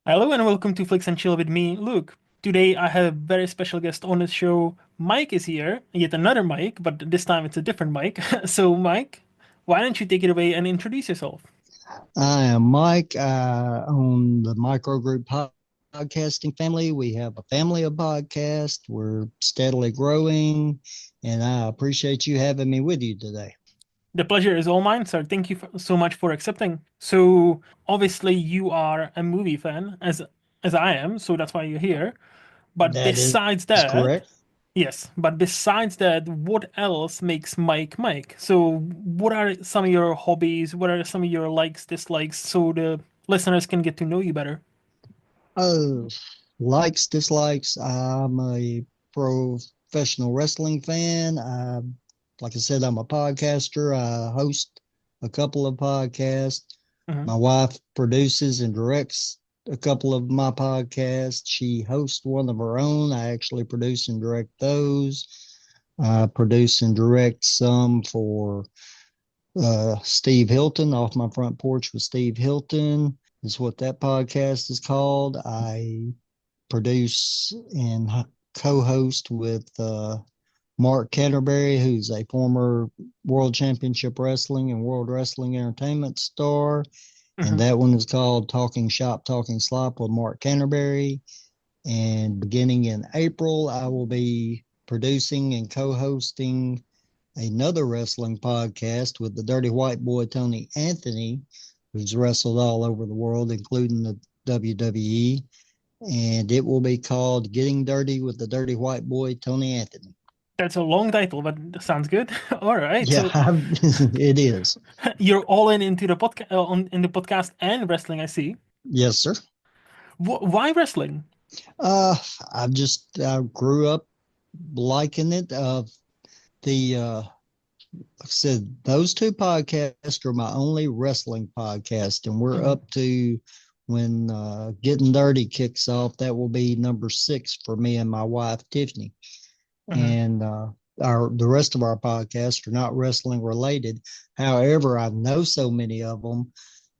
Hello and welcome to Flicks and Chill with me, Luke. Today I have a very special guest on the show. Mike is here, yet another Mike, but this time it's a different Mike. So, Mike, why don't you take it away and introduce yourself? I am Mike. On the microgroup podcasting family. We have a family of podcasts. We're steadily growing, and I appreciate you having me with you today. The pleasure is all mine, sir. Thank you so much for accepting. So, obviously you are a movie fan, as I am, so that's why you're here. But That besides is that, correct. yes, but besides that, what else makes Mike Mike? So, what are some of your hobbies? What are some of your likes, dislikes, so the listeners can get to know you better? Oh, likes, dislikes. I'm a professional wrestling fan. Like I said, I'm a podcaster. I host a couple of podcasts. Hmm. My wife produces and directs a couple of my podcasts. She hosts one of her own. I actually produce and direct those. I produce and direct some for Steve Hilton, Off My Front Porch with Steve Hilton is what that podcast is called. I produce and co-host with Mark Canterbury, who's a former World Championship Wrestling and World Wrestling Entertainment star. And Hmm. that one is called Talking Shop, Talking Slop with Mark Canterbury. And beginning in April, I will be producing and co hosting another wrestling podcast with the Dirty White Boy, Tony Anthony, who's wrestled all over the world, including the WWE. And it will be called Getting Dirty with the Dirty White Boy, Tony Anthony. That's a long title, but sounds good. All right, Yeah, so it is. you're all in into the podcast, in the podcast and wrestling. I see. Yes, sir. Why wrestling? Uh, I grew up liking it. Like I said, those two podcasts are my only wrestling podcast, and we're Hmm. up to when Getting Dirty kicks off. That will be number six for me and my wife Tiffany, Hmm. and our the rest of our podcasts are not wrestling related. However, I know so many of them.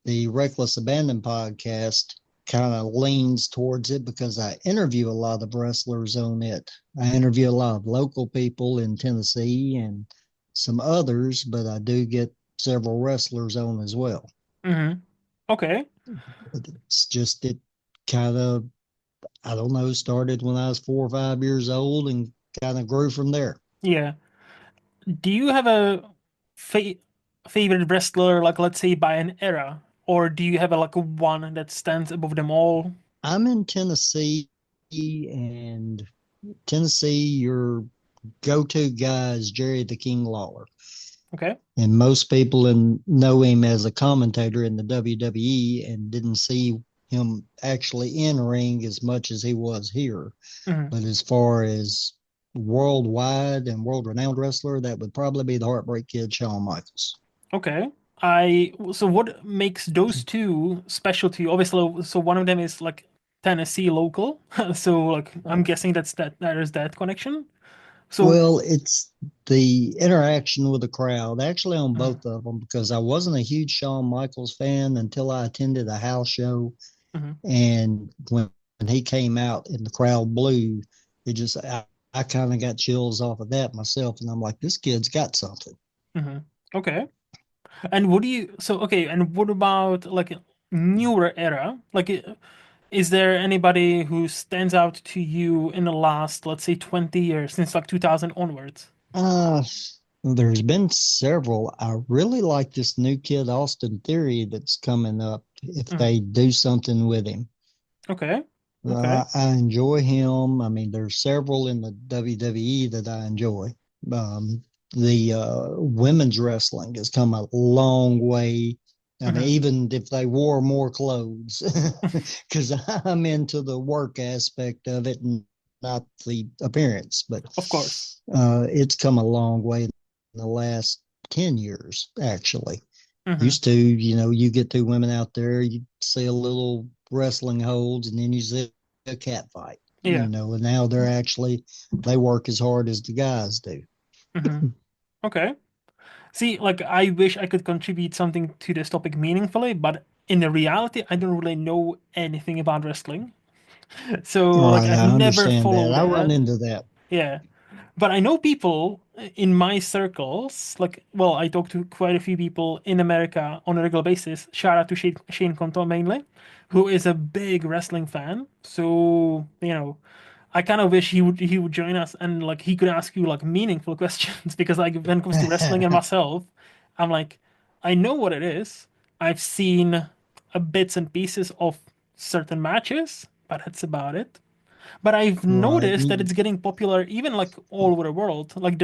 The Reckless Abandon podcast kind of leans towards it because I interview a lot of wrestlers on it. I interview a lot of local people in Tennessee and some others, but I do get several wrestlers on as well. Hmm. Okay. It's just it kind of, I don't know, started when I was 4 or 5 years old and kind of grew from there. Yeah. Do you have a fa favorite wrestler, like let's say by an era, or do you have a one that stands above them all? I'm in Tennessee, and Tennessee, your go-to guy is Jerry the King Lawler. Okay. And most people know him as a commentator in the WWE and didn't see him actually in ring as much as he was here. Hmm. But as far as worldwide and world renowned wrestler, that would probably be the Heartbreak Kid, Shawn Michaels. Okay. So what makes those two special to you? Obviously, so one of them is like Tennessee local. So like I'm guessing that is that connection. So Well, it's the interaction with the crowd, actually, on uh, both of them, because I wasn't a huge Shawn Michaels fan until I attended a house show. mhm, And when he came out and the crowd blew, it just, I kind of got chills off of that myself. And I'm like, this kid's got something. mhm. Okay. And what do you so okay, and what about like a newer era? Like is there anybody who stands out to you in the last, let's say 20 years, since like 2000 onwards? Uh, there's been several. I really like this new kid, Austin Theory, that's coming up if Mhm. they do something with him. Okay. Okay. I enjoy him. I mean, there's several in the WWE that I enjoy. Um, the women's wrestling has come a long way. I mean, Hmm. even if they wore more clothes, because I'm into the work aspect of it and not the appearance. But Of course. it's come a long way in the last 10 years, actually. Hmm. Used to, you get two women out there, you see a little wrestling holds, and then you see a cat fight, Yeah. and now they work as hard as the guys do. Hmm. Okay. See, like I wish I could contribute something to this topic meaningfully, but in the reality, I don't really know anything about wrestling. So like Right, I've I never understand that. followed I run it. into that. Yeah. But I know people in my circles, like, well, I talk to quite a few people in America on a regular basis. Shout out to Shane Conto mainly, who is a big wrestling fan. So, I kind of wish he would join us and like he could ask you like meaningful questions because like when it comes to wrestling and myself, I'm like, I know what it is. I've seen bits and pieces of certain matches, but that's about it. But I've Right. noticed that it's getting popular even like all over the world. Like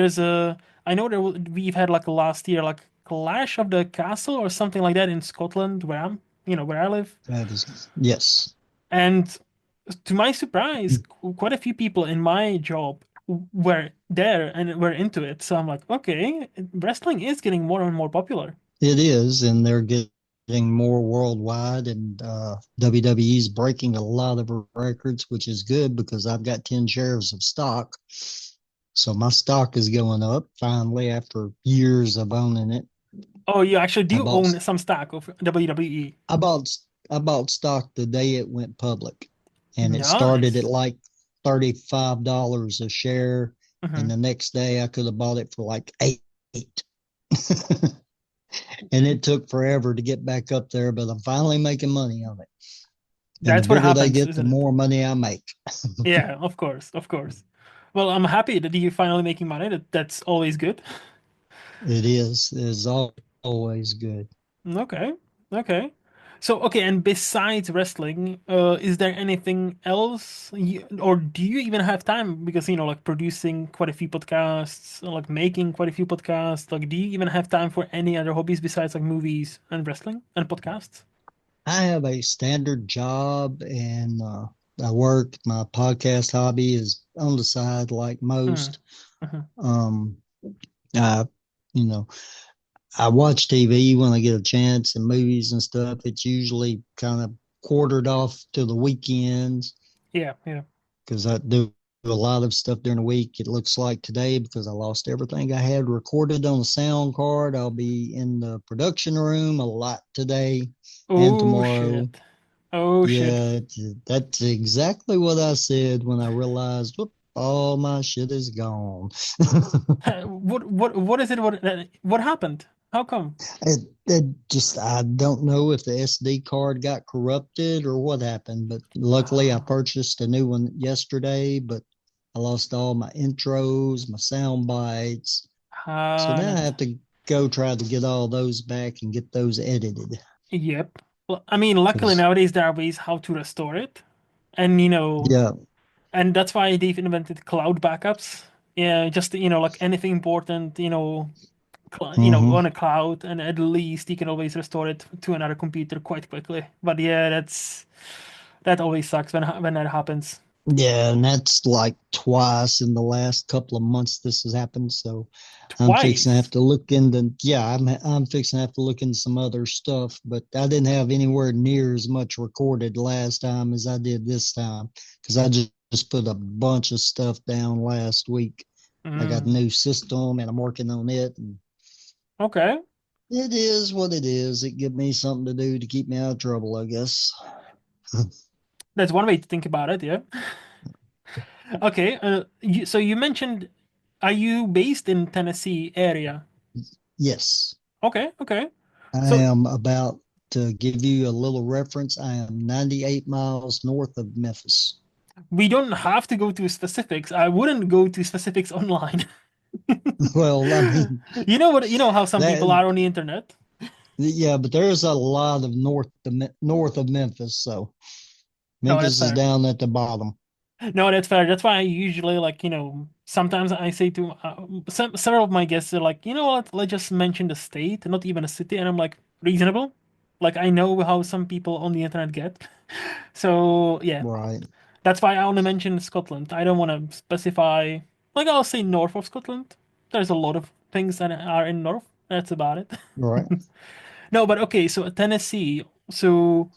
I know we've had like last year like Clash of the Castle or something like that in Scotland where I live. That is, yes, And to my surprise, quite a few people in my job were there and were into it. So I'm like, okay, wrestling is getting more and more popular. it is. And they're getting more worldwide. And WWE's breaking a lot of records, which is good because I've got 10 shares of stock. So my stock is going up finally after years of owning it. Oh, you actually I do bought own some stock of WWE. I bought I bought stock the day it went public, and it started at Nice. like $35 a share, and Mhm. the next day I could have bought it for like eight. And it took forever to get back up there, but I'm finally making money on it. And the That's what bigger they happens, get, the isn't it? more money I make. Yeah, of course, of course. Well, I'm happy that you're finally making money. That's always good. It is. It is always good. Okay, okay. So, okay, and besides wrestling, is there anything else, or do you even have time? Because, like producing quite a few podcasts, like making quite a few podcasts, like, do you even have time for any other hobbies besides like movies and wrestling and podcasts? I have a standard job and I work. My podcast hobby is on the side, like Hmm. most. Mhm. Um, I, you know, I watch TV when I get a chance and movies and stuff. It's usually kind of quartered off to the weekends Yeah, yeah. because I do a lot of stuff during the week. It looks like today because I lost everything I had recorded on the sound card. I'll be in the production room a lot today and Oh, tomorrow. shit. Oh, shit. Yeah, that's exactly what I said when I realized, whoop, all my shit is gone. What is it? What happened? How come? It just, I don't know if the SD card got corrupted or what happened, but luckily I Oh, purchased a new one yesterday, but I lost all my intros, my sound bites. So now I that. have to go try to get all those back and get those edited. Yep. Well, I mean, luckily Because, nowadays there are ways how to restore it, and yeah, and that's why they've invented cloud backups. Yeah, just like anything important, hmm, on a cloud, and at least you can always restore it to another computer quite quickly. But yeah, that always sucks when that happens. yeah, and that's like twice in the last couple of months this has happened. So I'm fixing to have Twice. to look into, yeah, I'm fixing to have to look into some other stuff, but I didn't have anywhere near as much recorded last time as I did this time because I just put a bunch of stuff down last week. I got a Mm, new system and I'm working on it. And okay, it is what it is. It gives me something to do to keep me out of trouble, I guess. that's one way to think about it. Yeah. Okay. So you mentioned, are you based in Tennessee area? Yes, Okay, okay. I So am about to give you a little reference. I am 98 miles north of Memphis. we don't have to go to specifics. I wouldn't go to specifics online. Well, I mean, You know how some people that, are on the internet. yeah, but there's a lot of north of Memphis. So No, that's Memphis is fair. down at the bottom. No, that's fair. That's why I usually like, sometimes I say to several of my guests, they're like, you know what, let's just mention the state, not even a city. And I'm like, reasonable. Like, I know how some people on the internet get. So, yeah, Right, that's why I only mention Scotland. I don't want to specify, like, I'll say north of Scotland. There's a lot of things that are in north. That's about it. right. No, but okay, so Tennessee. So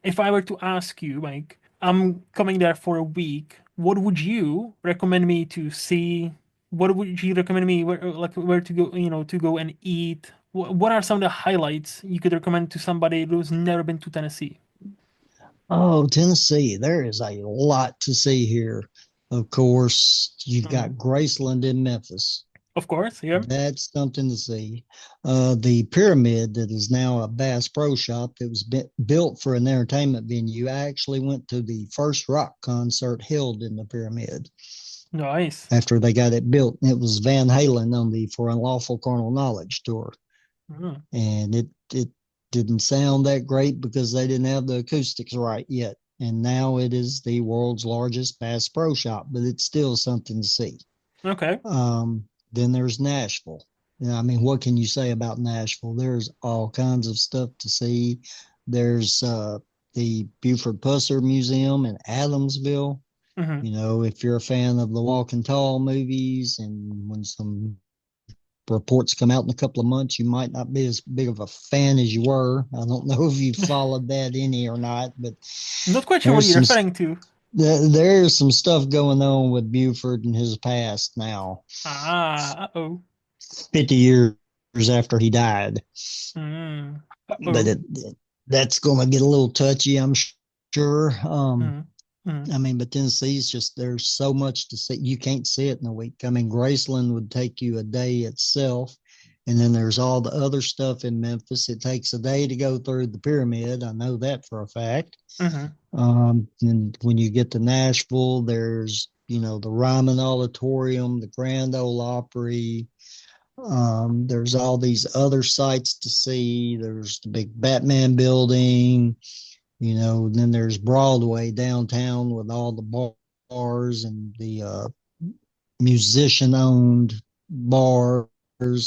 if I were to ask you, like, I'm coming there for a week, what would you recommend me to see? What would you recommend me where to go, to go and eat? What are some of the highlights you could recommend to somebody who's never been to Tennessee? Oh, Tennessee, there is a lot to see here. Of course, you've Mhm. got Graceland in Memphis. Of course, yeah. That's something to see. The pyramid that is now a Bass Pro Shop that was built for an entertainment venue. I actually went to the first rock concert held in the pyramid Nice. after they got it built. It was Van Halen on the For Unlawful Carnal Knowledge tour. Mm. And it didn't sound that great because they didn't have the acoustics right yet. And now it is the world's largest Bass Pro Shop, but it's still something to see. Okay. Then there's Nashville. I mean, what can you say about Nashville? There's all kinds of stuff to see. There's the Buford Pusser Museum in Adamsville. Hmm. If you're a fan of the Walking Tall movies, and when some reports come out in a couple of months, you might not be as big of a fan as you were. I don't know if you followed that any or not, but Not quite sure what there's you're some referring to. there's some stuff going on with Buford and his past now. Ah, uh-oh. 50 years after he died. Mm. But Uh-oh. that's going to get a little touchy, I'm sure. Mm. Mm. I mean, but Tennessee's just, there's so much to see. You can't see it in a week. I mean, Graceland would take you a day itself. And then there's all the other stuff in Memphis. It takes a day to go through the pyramid. I know that for a fact. Hmm. And when you get to Nashville, there's, the Ryman Auditorium, the Grand Ole Opry, there's all these other sites to see. There's the big Batman building, and then there's Broadway downtown with all the bars and the musician owned bars.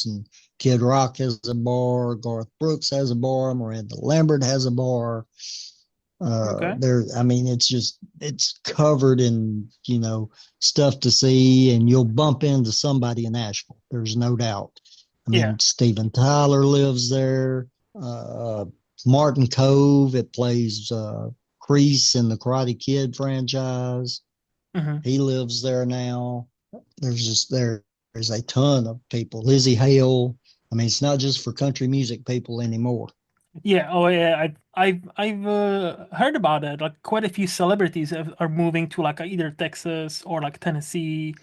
And Kid Rock has a bar, Garth Brooks has a bar, Miranda Lambert has a bar. Okay. I mean, it's covered in, stuff to see, and you'll bump into somebody in Nashville. There's no doubt. I Yeah. mean, Steven Tyler lives there. Uh, Martin Cove, it plays Kreese in the Karate Kid franchise. Hmm. He lives there now. There's a ton of people. Lizzie Hale. I mean, it's not just for country music people anymore. Yeah. Oh, yeah. I've heard about it. Like quite a few celebrities are moving to like either Texas or like Tennessee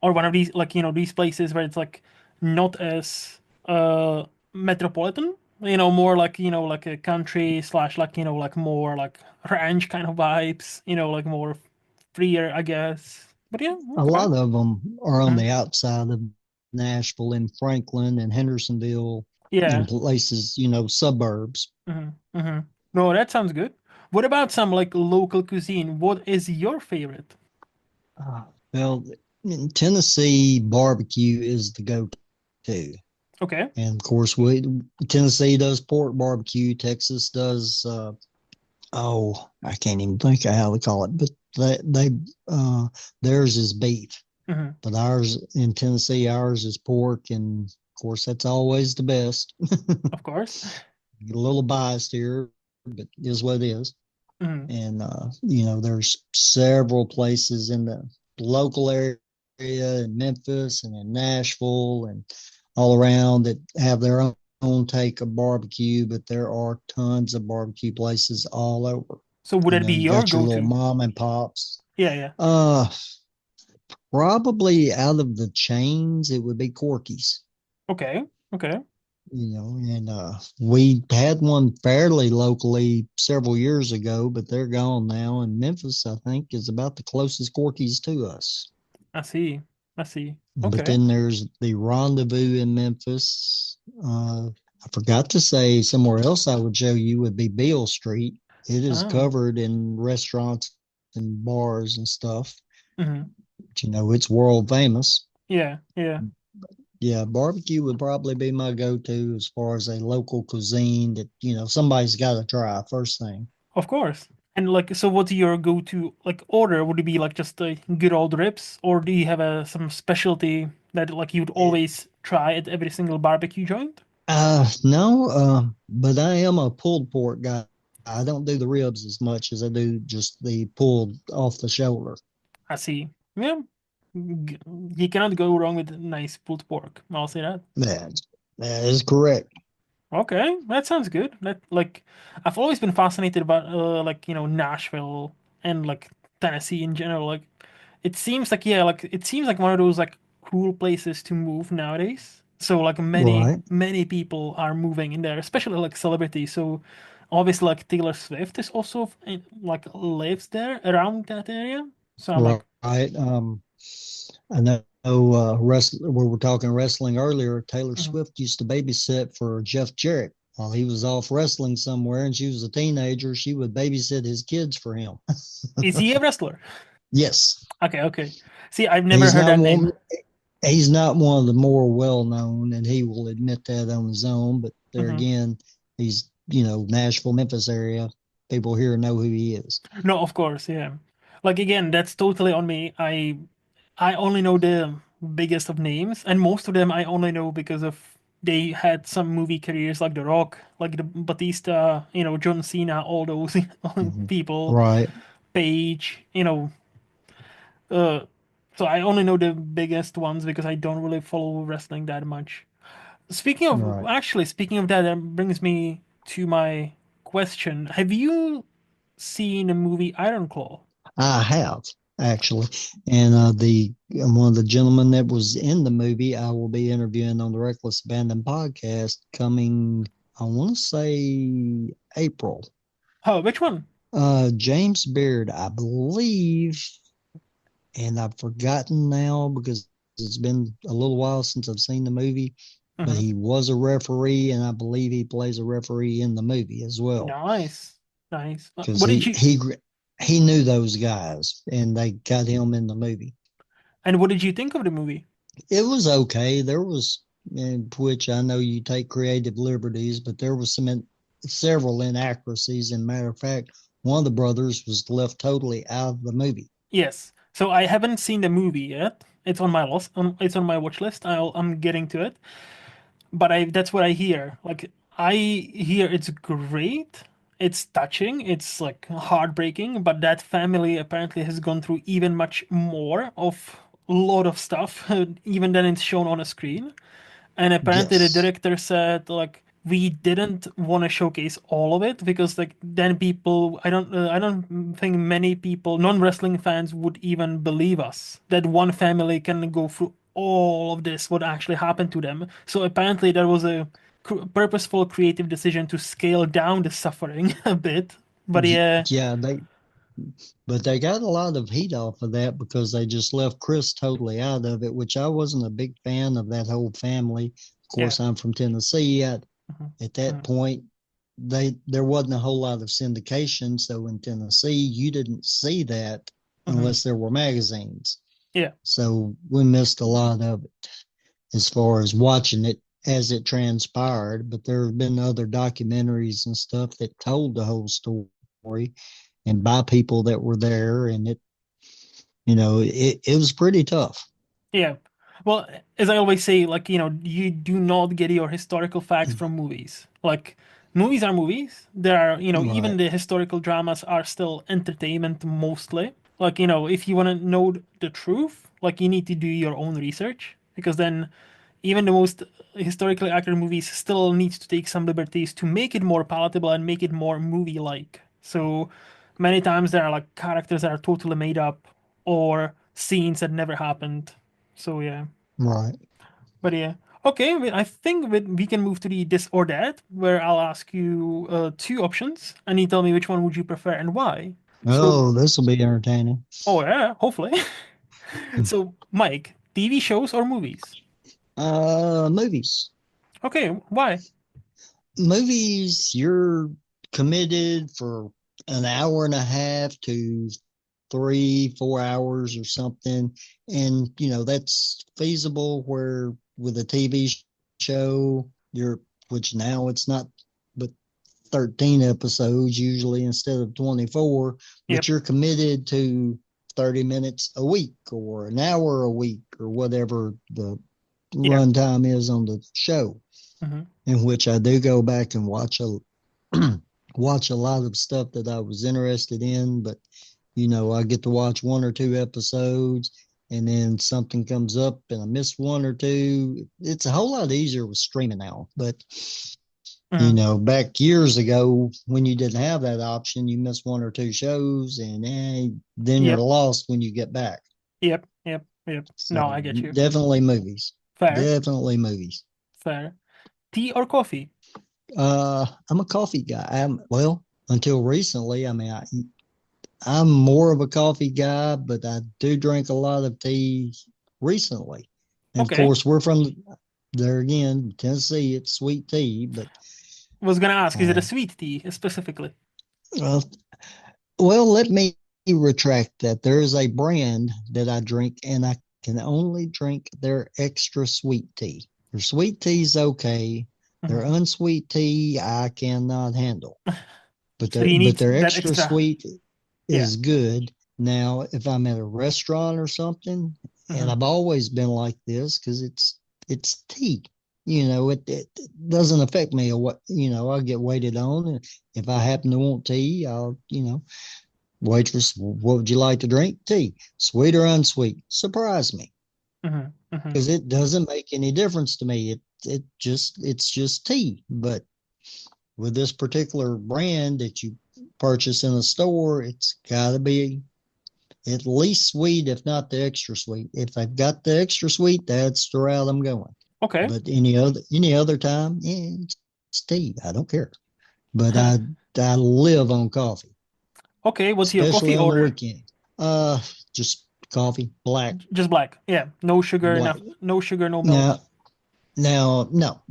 or one of these like these places where it's like not as uh metropolitan. More like like a country slash like like more like ranch kind of vibes. Like more freer, I guess. But yeah. A Okay. lot of them are on Mhm. the outside of Nashville, in Franklin and Hendersonville, in Yeah. places, suburbs. Hmm. Hmm. No, that sounds good. What about some like local cuisine? What is your favorite? Well, in Tennessee, barbecue is the go-to. Okay. And of course, Tennessee does pork barbecue. Texas does, I can't even think of how they call it, but uh, theirs is beef. Hmm. But ours in Tennessee, ours is pork. And of course, that's always the best. Of course. Get a little biased here, but it is what it is. Hmm. And there's several places in the local area in Memphis and in Nashville and all around that have their own take of barbecue, but there are tons of barbecue places all over. So would that be You your got your little go-to? mom and pops. Yeah, yeah. Uh Probably out of the chains, it would be Corky's. Okay. Okay. And we had one fairly locally several years ago, but they're gone now. And Memphis, I think, is about the closest Corky's to us. I see. I see. But Okay. then there's the Rendezvous in Memphis. I forgot to say somewhere else I would show you would be Beale Street. It is Ah. covered in restaurants and bars and stuff. Hmm. But, it's world famous. Yeah, yeah. Yeah, barbecue would probably be my go-to as far as a local cuisine that, somebody's got to try first thing. Of course. And like, so what's your go-to like order? Would it be like just the good old ribs, or do you have some specialty that like you'd always try at every single barbecue joint? No, but I am a pulled pork guy. I don't do the ribs as much as I do just the pulled off the shoulder. I see. Yeah. G- You cannot go wrong with nice pulled pork. I'll say that. That, that is correct. Okay, that sounds good. That like I've always been fascinated about like Nashville and like Tennessee in general. Like it seems like yeah, like it seems like one of those like cool places to move nowadays. So like Right, many people are moving in there, especially like celebrities. So obviously like Taylor Swift is also like lives there around that area. So I'm like, right. I know we were talking wrestling earlier. Taylor mhm. Swift used to babysit for Jeff Jarrett while he was off wrestling somewhere, and she was a teenager. She would babysit his kids for him. Is he a wrestler? Yes, Okay, okay. See, I've never he's heard not that name. one. He's not one of the more well known, and he will admit that on his own. But there Hmm. again, he's Nashville, Memphis area. People here know who he is. No, of course, yeah. Like again, that's totally on me. I only know the biggest of names, and most of them I only know because of they had some movie careers like The Rock, like the Batista, John Cena, all those Mhm. people, Right, Page, uh so I only know the biggest ones because I don't really follow wrestling that much. right. Speaking of that, that brings me to my question. Have you seen the movie Iron Claw? I have actually, and the one of the gentlemen that was in the movie, I will be interviewing on the Reckless Abandon podcast coming. I want to say April. Oh, which one? James Beard, I believe, and I've forgotten now because it's been a little while since I've seen the movie. But Hmm. he was a referee, and I believe he plays a referee in the movie as well Nice, nice. because What did you he knew those guys, and they got him in the movie. and what did you think of the movie? It was okay. There was, in which I know you take creative liberties, but there was several inaccuracies. And matter of fact, one of the brothers was left totally out of the movie. Yes. So I haven't seen the movie yet. It's on my list. It's on my watch list. I'm getting to it. But I that's what I hear. Like I hear it's great. It's touching. It's like heartbreaking. But that family apparently has gone through even much more of a lot of stuff, even than it's shown on a screen. And apparently the Yes. director said like we didn't want to showcase all of it because like then people I don't think many people non-wrestling fans would even believe us that one family can go through all of this what actually happened to them. So apparently there was a purposeful creative decision to scale down the suffering a bit. But yeah, Yeah, but they got a lot of heat off of that because they just left Chris totally out of it, which I wasn't a big fan of that whole family. Of yeah. course, I'm from Tennessee. Mhm, At that mhm, point, there wasn't a whole lot of syndication. So in Tennessee, you didn't see that mhm. unless there were magazines. Yeah. So we missed a lot of it as far as watching it as it transpired. But there have been other documentaries and stuff that told the whole story and by people that were there, and it was pretty tough. Yeah. Well, as I always say, like, you do not get your historical facts from movies. Like, movies are movies. There are, even Right. the historical dramas are still entertainment mostly. Like, if you want to know the truth, like, you need to do your own research because then even the most historically accurate movies still needs to take some liberties to make it more palatable and make it more movie-like. So many times there are like characters that are totally made up or scenes that never happened. So yeah, Right. but yeah. Okay, I think we can move to the this or that, where I'll ask you two options, and you tell me which one would you prefer and why. So, Oh, this will be entertaining. oh yeah, hopefully. So, Mike, TV shows or movies? Movies. Okay, why? Movies, you're committed for an hour and a half to 3, 4 hours or something. And, that's feasible where with a TV show, which now it's not but 13 episodes usually instead of 24, but Yep. you're committed to 30 minutes a week or an hour a week or whatever the Yeah. runtime is on the show, Hmm. in which I do go back and watch a watch a lot of stuff that I was interested in, but I get to watch 1 or 2 episodes and then something comes up and I miss one or two. It's a whole lot easier with streaming now, but You Hmm. know, back years ago when you didn't have that option, you miss one or two shows and then you're Yep. lost when you get back. Yep. Yep. Yep. No, So I get you. definitely movies. Fair. Definitely movies. Fair. Tea or coffee? I'm a coffee guy. Well, until recently, I mean, I'm more of a coffee guy, but I do drink a lot of tea recently. And of Okay. course, we're from there again, Tennessee. It's sweet tea, but Was gonna ask, is it a uh, sweet tea specifically? uh, well, let me retract that. There is a brand that I drink, and I can only drink their extra sweet tea. Their sweet tea's okay. Their Hmm. unsweet tea I cannot handle. But So you need their that extra extra. sweet Yeah. is good. Now, if I'm at a restaurant or something, and Hmm. I've always been like this because it's tea. You know, it doesn't affect me or what, I'll get waited on. And if I happen to want tea, I'll, waitress, what would you like to drink? Tea, sweet or unsweet. Surprise me Hmm. Hmm. because it doesn't make any difference to me. It's just tea. But with this particular brand that you purchase in a store, it's got to be at least sweet, if not the extra sweet. If I've got the extra sweet, that's the route I'm going. Okay. But any other time, yeah, it's tea. I don't care. But I live on coffee, Okay. What's your especially coffee on the order? weekend. Just coffee, black, Just black. Yeah. No sugar. black. Enough. No sugar. No milk. Now, no.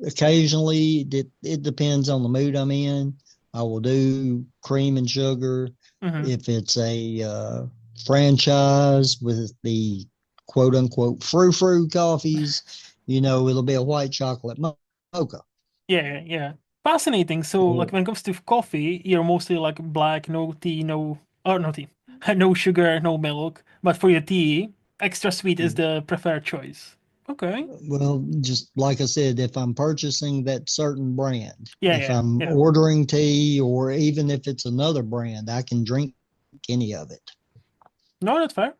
Occasionally, it depends on the mood I'm in. I will do cream and sugar. Hmm. If it's a franchise with the quote unquote frou coffees, it'll be a white chocolate mocha. Yeah. Yeah. Yeah. Fascinating. So, like, Or when it comes to coffee, you're mostly like black, no tea, no, or no tea, no sugar, no milk. But for your tea, extra sweet is the preferred choice. Okay. well, just like I said, if I'm purchasing that certain brand, Yeah. if Yeah. I'm Yeah. ordering tea, or even if it's another brand, I can drink any of it. No, that's fair.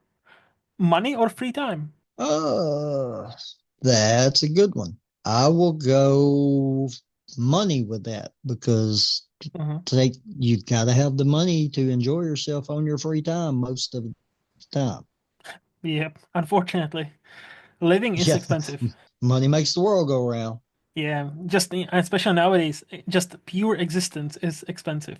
Money or free time? Uh, that's a good one. I will go money with that because Hmm. you've got to have the money to enjoy yourself on your free time most of the time. Yep. Unfortunately, living is Yeah, expensive. money makes the world go around. Yeah. Just especially nowadays, just pure existence is expensive.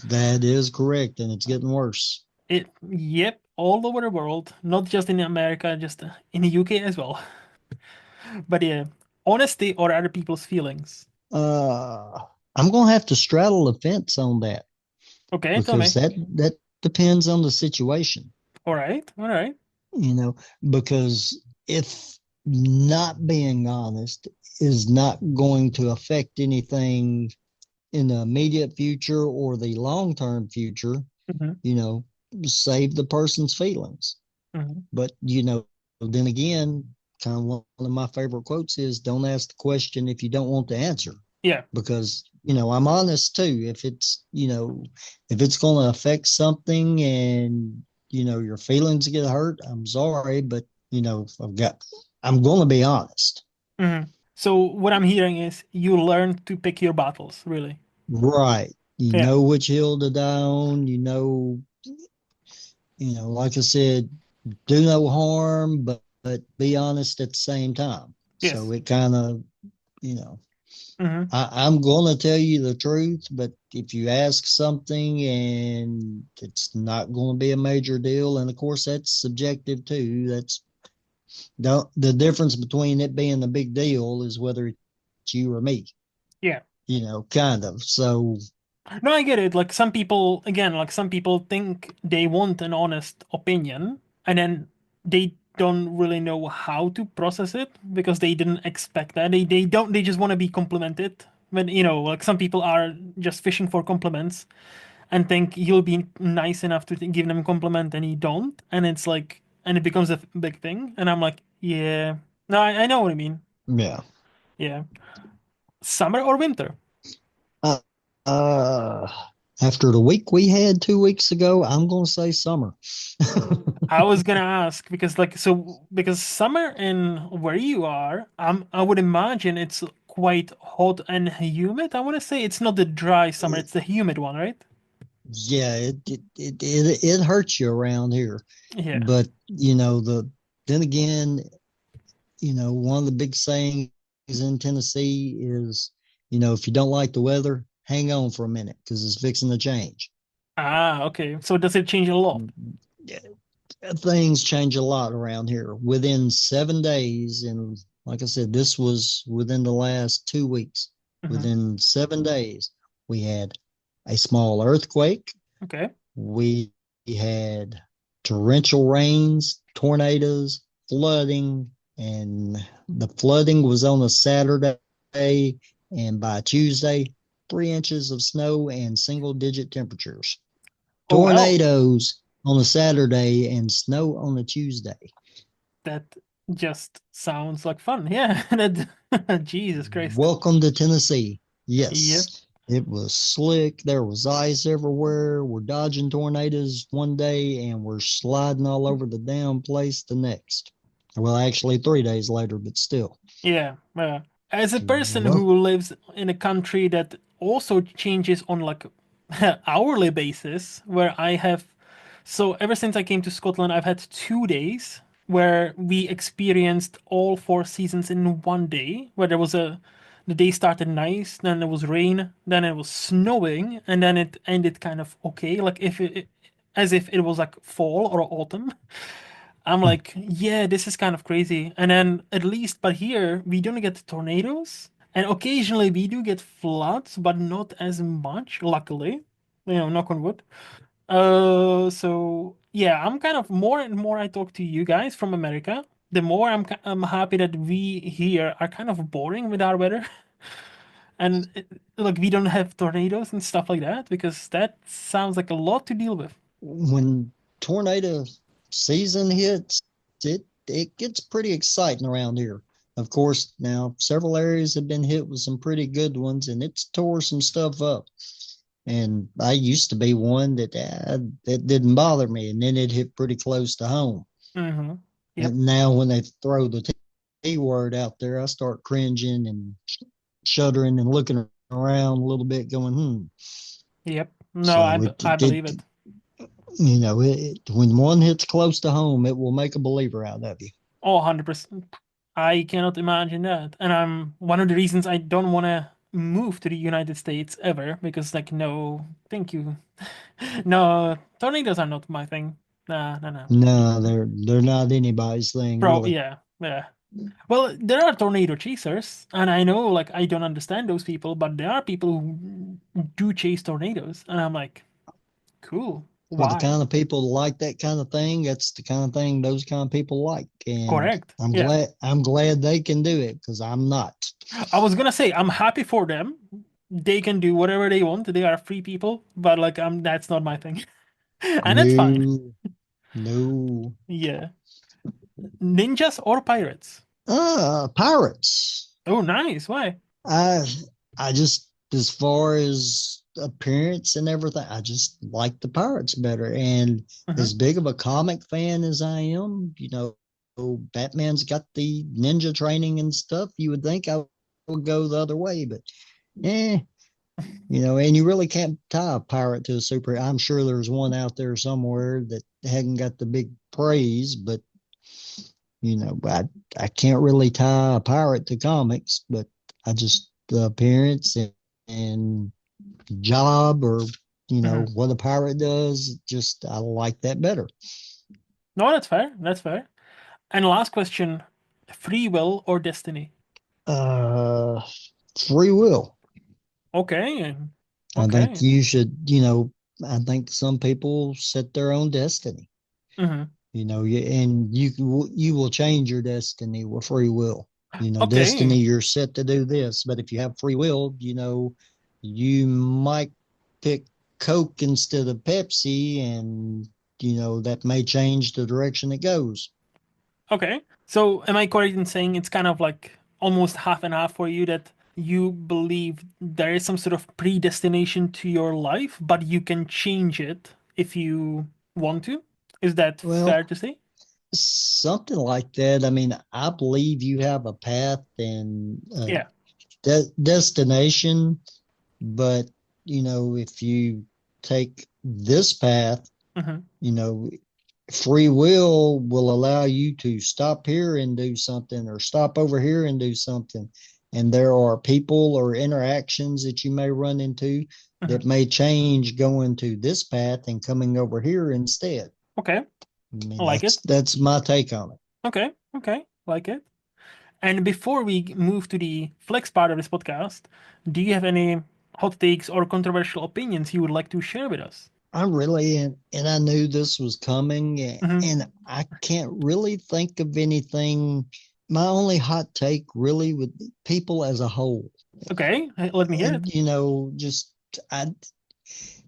That is correct, and it's getting worse. Yep, all over the world, not just in America, just in the UK as well. But yeah, honesty or other people's feelings. Uh, I'm gonna have to straddle the fence on that Okay, tell because me. that depends on the situation. All right, all right. you know, because if not being honest is not going to affect anything in the immediate future or the long term future, Hmm. you know, save the person's feelings. Hmm. But, then again, kind of one of my favorite quotes is don't ask the question if you don't want the answer. Yeah, Because, I'm honest too. If it's going to affect something and, your feelings get hurt, I'm sorry, but, I'm going to be honest. hmm. So what I'm hearing is you learn to pick your battles, really. Right. You Yeah. know which hill to die on. Like I said, do no harm, but be honest at the same time. So Yes. it kind of, you know, Hmm. I'm going to tell you the truth, but if you ask something and it's not going to be a major deal, and of course that's subjective too. That's the difference between it being a big deal is whether it's you or me, Yeah. kind of. So No, I get it. Like some people, again, like some people think they want an honest opinion, and then they don't really know how to process it because they didn't expect that. They don't. They just want to be complimented. But like some people are just fishing for compliments and think you'll be nice enough to give them a compliment, and you don't, and it's like, and it becomes a big thing. And I'm like, yeah, no, I know what I mean. yeah. Yeah, summer or winter? Uh, uh, After the week we had 2 weeks ago, I'm going to say summer. I was gonna ask because like so because summer in where you are, I would imagine it's quite hot and humid. I want to say it's not the dry summer, it's the humid one, right? Yeah, it hurts you around here. Yeah. But then again, one of the big sayings in Tennessee is, if you don't like the weather, hang on for a minute because it's fixing to change. Ah, okay. So does it change a lot? Yeah, things change a lot around here within 7 days. And like I said, this was within the last 2 weeks. Hmm. Within 7 days, we had a small earthquake. Okay. We had torrential rains, tornadoes, flooding, and the flooding was on a Saturday. And by Tuesday, 3 inches of snow and single digit temperatures. Oh well, Tornadoes on a Saturday and snow on a Tuesday. that just sounds like fun. Yeah. That Jesus Christ. Welcome to Tennessee. Yeah. Yes, it was slick. There was ice everywhere. We're dodging tornadoes one day and we're sliding all over the damn place the next. Well, actually, 3 days later, but still. Yeah. As a person Well, who lives in a country that also changes on like hourly basis, where I have so ever since I came to Scotland, I've had 2 days where we experienced all four seasons in one day, where there was the day started nice, then there was rain, then it was snowing, and then it ended kind of okay, like if as if it was like fall or autumn. I'm like, yeah, this is kind of crazy. And then at least, but here we don't get tornadoes, and occasionally we do get floods, but not as much, luckily. Knock on wood. So yeah, I'm kind of more and more I talk to you guys from America, the more I'm happy that we here are kind of boring with our weather, and like we don't have tornadoes and stuff like that because that sounds like a lot to deal with. when tornado season hits, it gets pretty exciting around here. Of course, now several areas have been hit with some pretty good ones, and it's tore some stuff up. And I used to be one that didn't bother me, and then it hit pretty close to home. Mm-hmm. Yep. And now when they throw the T word out there, I start cringing and shuddering and looking around a little bit, going, hmm. Yep. No, So I believe it. when one hits close to home, it will make a believer out of you. Oh, 100%. I cannot imagine that. And I'm one of the reasons I don't want to move to the United States ever because, like, no, thank you. No, tornadoes are not my thing. Nah, nah, nah. No, they're not anybody's thing, Bro, really. yeah, yeah. Well, there are tornado chasers, and I know, like, I don't understand those people, but there are people who do chase tornadoes, and I'm like, cool. For the Why? kind of people that like that kind of thing, that's the kind of thing those kind of people like. And Correct. Yeah. I'm glad they can do it because I'm not. I was gonna say I'm happy for them. They can do whatever they want. They are free people, but like that's not my thing. And it's fine. No, no. Yeah. Ninjas or pirates? Pirates. Oh, nice. Why? I I just as far as appearance and everything, I just like the Pirates better. And Hmm. as big of a comic fan as I am, Batman's got the ninja training and stuff. You would think I would go the other way, but eh, and you really can't tie a pirate to a super. I'm sure there's one out there somewhere that hadn't got the big praise, but I can't really tie a pirate to comics, but I just the appearance and job or Hmm. what a pirate does, just I like that better. No, that's fair. That's fair. And last question, free will or destiny? Uh, Free will. Okay. I think Okay. you should, I think some people set their own destiny. Hmm. And you will change your destiny with free will. Okay. Destiny, you're set to do this, but if you have free will, you might pick Coke instead of Pepsi, and that may change the direction it goes. Okay. So am I correct in saying it's kind of like almost half and half for you that you believe there is some sort of predestination to your life, but you can change it if you want to? Is that fair Well, to say? something like that. I mean, I believe you have a path and Yeah. destination, but if you take this path, Hmm. you know, free will allow you to stop here and do something or stop over here and do something. And there are people or interactions that you may run into Hmm. that may change going to this path and coming over here instead. Okay, I I mean, like it. that's my take on it. Okay, okay, like it. And before we move to the flex part of this podcast, do you have any hot takes or controversial opinions you would like to share with us? I really, and I knew this was coming, Hmm. and I can't really think of anything. My only hot take really with people as a whole, Okay, let me hear and it. just I,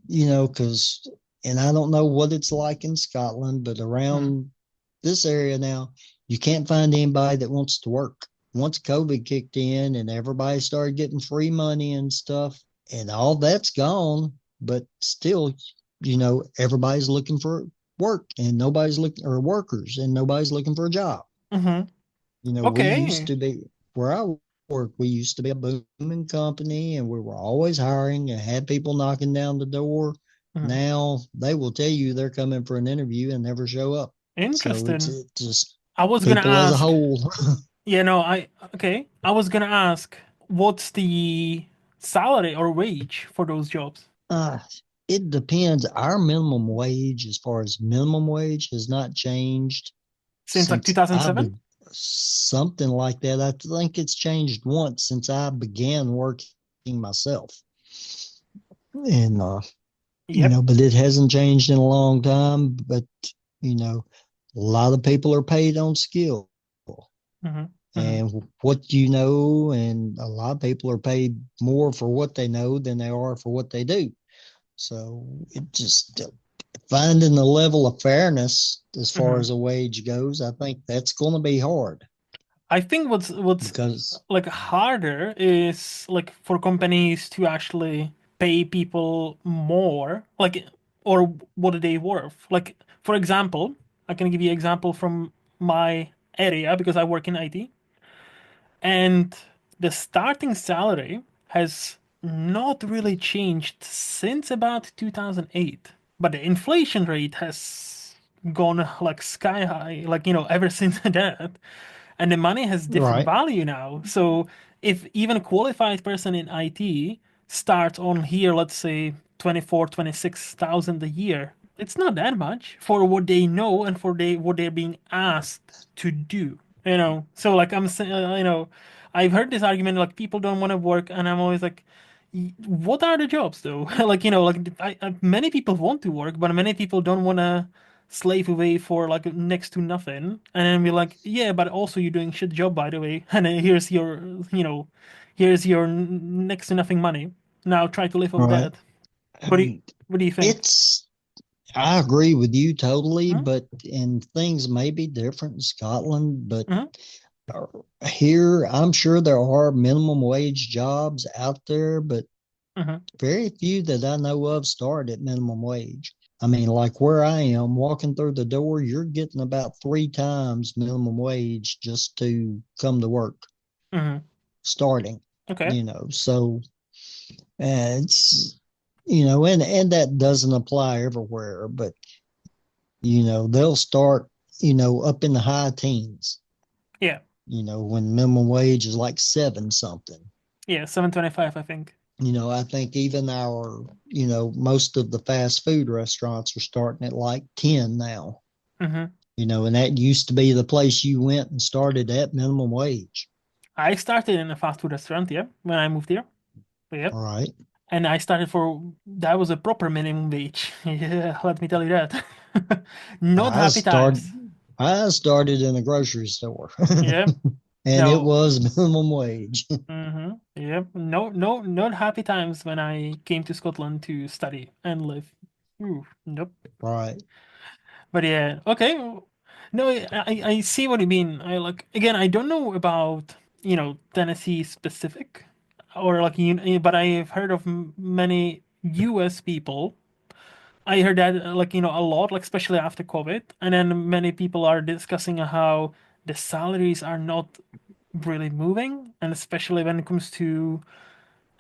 because, and I don't know what it's like in Scotland, but Hmm. around this area now, you can't find anybody that wants to work. Once COVID kicked in and everybody started getting free money and stuff, and all that's gone, but still, everybody's looking for work and nobody's looking, or workers, and nobody's looking for a job. Hmm. We used Okay. to be where I work, we used to be a booming company and we were always hiring and had people knocking down the door. Hmm. Now they will tell you they're coming for an interview and never show up. So Interesting. it's just I was gonna people as a ask. whole. Yeah, no, okay. I was gonna ask, what's the salary or wage for those jobs uh, it depends. Our minimum wage, as far as minimum wage, has not changed since like since 2007? something like that. I think it's changed once since I began working myself. And Yep. but it hasn't changed in a long time. But a lot of people are paid on skill Hmm. Hmm. and what you know, and a lot of people are paid more for what they know than they are for what they do. So it just finding the level of fairness as far Hmm. as a wage goes, I think that's going to be hard I think what's because like harder is like for companies to actually pay people more, like or what are they worth? Like for example, I can give you an example from my area because I work in IT, and the starting salary has not really changed since about 2008, but the inflation rate has gone like sky high, like ever since that, and the money has different right, value now. So if even a qualified person in IT starts on here, let's say 24, 26,000 a year, it's not that much for what they know and for what they're being asked to do. So like I'm saying, I've heard this argument like people don't want to work, and I'm always like, what are the jobs though? Like many people want to work, but many people don't want to slave away for like next to nothing, and then we're like, yeah, but also you're doing shit job by the way, and then you know, here's your next to nothing money. Now try to live off right. that. What do you Um, what do you think? it's I agree with you totally, Hmm. but and things may be different in Scotland, but Hmm. here I'm sure there are minimum wage jobs out there, but Hmm. very few that I know of start at minimum wage. I mean, like where I am, walking through the door, you're getting about three times minimum wage just to come to work Hmm. starting, Okay. so it's, and that doesn't apply everywhere, but, they'll start, up in the high teens, Yeah. when minimum wage is like seven something. Yeah, 725 I think. I think even most of the fast food restaurants are starting at like 10 now, Hmm. and that used to be the place you went and started at minimum wage. I started in a fast food restaurant, yeah, when I moved here. Yep. All right. And I started for that was a proper minimum wage. Yeah, let me tell you that. Not I happy started, times. I started in a grocery store Yeah. and it No. was minimum wage. Mm-hmm. Yep. No, no, not happy times when I came to Scotland to study and live. Ooh, nope. Right. But yeah, okay. No, I see what you mean. I like again, I don't know about, Tennessee specific or like but I've heard of many US people. I heard that like a lot, like especially after COVID, and then many people are discussing how the salaries are not really moving, and especially when it comes to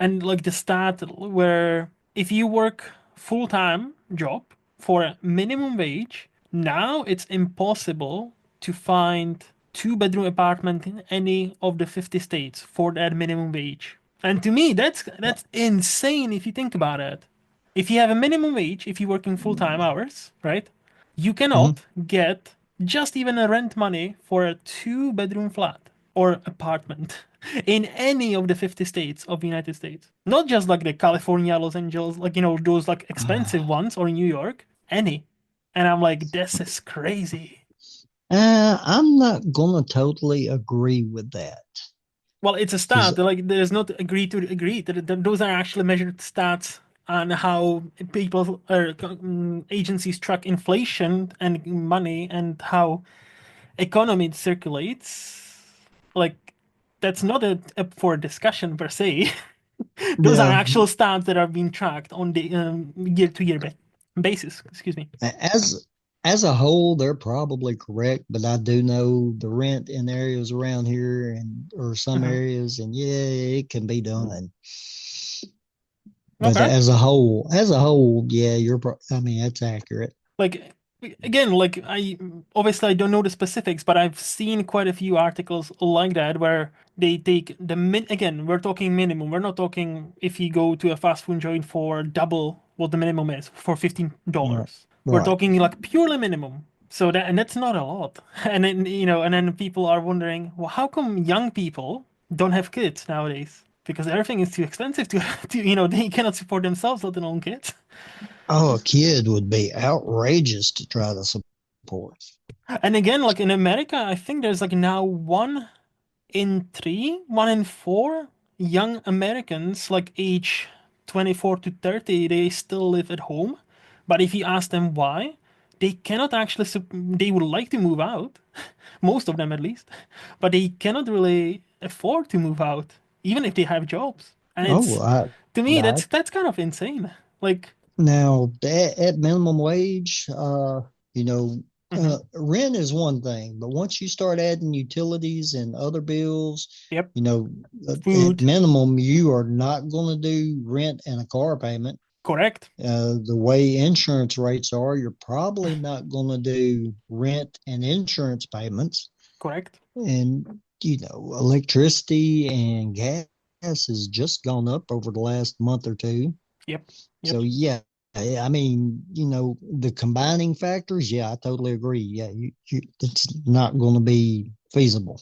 and like the stat where if you work full-time job for a minimum wage, now it's impossible to find two-bedroom apartment in any of the 50 states for that minimum wage. And to me, that's insane if you think about it. If you have a minimum wage, if you're working full-time hours, right? You Mhm. cannot get just even a rent money for a two-bedroom flat or apartment in any of the 50 states of the United States. Not just like the California, Los Angeles, like, those like expensive ones or New York, any. And I'm like, this is crazy. I'm not gonna totally agree with that Well, it's a because stat. Like, there's not agree to agree. Those are actually measured stats on how people or agencies track inflation and money and how economy circulates. Like, that's not up for discussion per se. Those are yeah, actual stats that are being tracked on the year-to-year basis. Excuse me. as as a whole, they're probably correct, but I do know the rent in areas around here and or some Hmm. areas, and yeah, it can be done. But Okay. as a whole, yeah, I mean, that's accurate. Like again, like I obviously I don't know the specifics, but I've seen quite a few articles like that where they take the again, we're talking minimum. We're not talking if you go to a fast food joint for double what the minimum is for Right. $15. We're Right. talking like purely minimum. So that's not a lot. And then and then people are wondering, well, how come young people don't have kids nowadays? Because everything is too expensive to, they cannot support themselves, let alone kids. Oh, a kid would be outrageous to try to support. And again, like in America, I think there's like now 1 in 3, 1 in 4 young Americans, like age 24 to 30, they still live at home. But if you ask them why, they cannot actually, they would like to move out, most of them at least, but they cannot really afford to move out, even if they have jobs. And Oh, to me, I that's kind of insane. Like, now at minimum wage, you know, mhm, rent is one thing, but once you start adding utilities and other bills, yep, you know, at food, minimum, you are not going to do rent and a car payment. correct, The way insurance rates are, you're probably not going to do rent and insurance payments. correct, And, electricity and gas has just gone up over the last month or two. yep, yep. So, yeah, I mean, the combining factors, yeah, I totally agree. Yeah, it's not going to be feasible.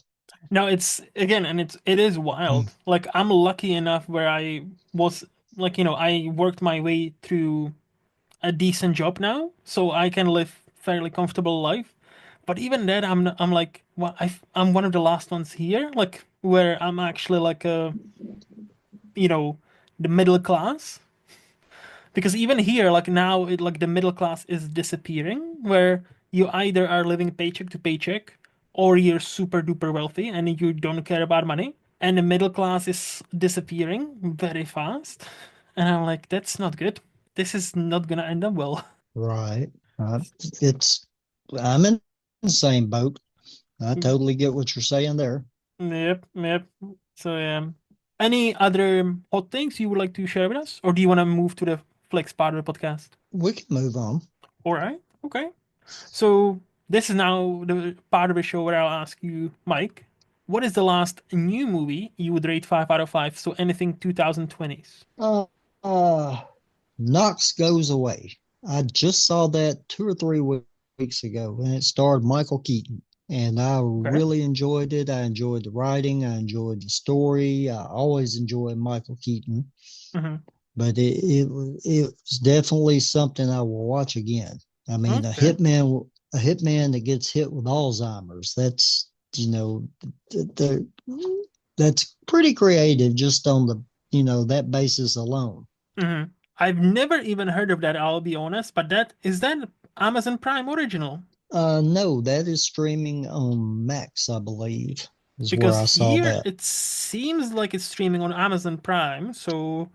No, it's again, and it is wild. Like I'm lucky enough where I was like, I worked my way through a decent job now, so I can live fairly comfortable life. But even then, I'm like, well, I'm one of the last ones here, like where I'm actually like you know, the middle class. Because even here, like now, like the middle class is disappearing, where you either are living paycheck to paycheck, or you're super duper wealthy and you don't care about money, and the middle class is disappearing very fast. And I'm like, that's not good. This is not gonna end up well. Right. Uh, it's, I'm in the same boat. I totally get what you're saying there. Yep, yep. So yeah. Any other hot things you would like to share with us, or do you want to move to the flex part of the podcast? We can move on. All right. Okay. So this is now the part of the show where I'll ask you, Mike, what is the last new movie you would rate 5 out of 5? So anything 2020s. Uh, uh, Knox Goes Away. I just saw that 2 or 3 weeks ago, and it starred Michael Keaton. And I Okay. really enjoyed it. I enjoyed the writing. I enjoyed the story. I always enjoy Michael Keaton, Mm-hmm. but it was definitely something I will watch again. I mean, Okay. a hitman that gets hit with Alzheimer's. That's the, that's pretty creative just on that basis alone. Mm-hmm. I've never even heard of that, I'll be honest, but that Amazon Prime original? No, that is streaming on Max, I believe, is where Because I saw here that. it seems like it's streaming on Amazon Prime, so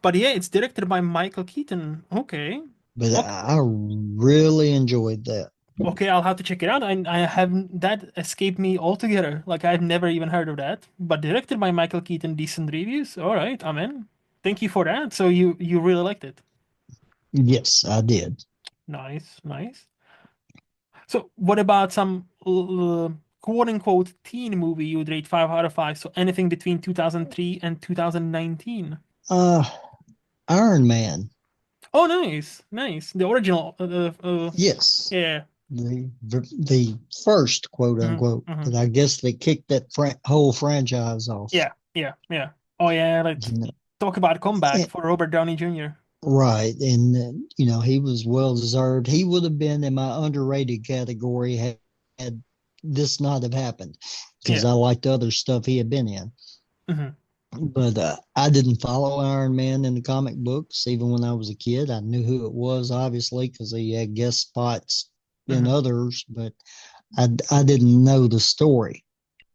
but yeah, it's directed by Michael Keaton. Okay. But Okay. I really enjoyed that. Okay, I'll have to check it out. I haven't that escaped me altogether. Like I've never even heard of that. But directed by Michael Keaton, decent reviews. All right, I'm in. Thank you for that. So you really liked it. Yes, I did. Nice, nice. So what about some quote unquote teen movie you'd rate 5 out of 5? So anything between 2003 and 2019. Uh, Iron Man. Oh, nice, nice. The original. Yes, Yeah. the first quote Hmm. unquote, Hmm. but I guess they kicked that whole franchise off. Yeah, yeah, yeah. Oh yeah, like You know, talk about comeback and, for Robert Downey Jr. right, and he was well deserved. He would have been in my underrated category had this not have happened, because Yeah. I liked other stuff he had been in. Hmm. But I didn't follow Iron Man in the comic books even when I was a kid. I knew who it was, obviously, because he had guest spots in Hmm. others, but I didn't know the story.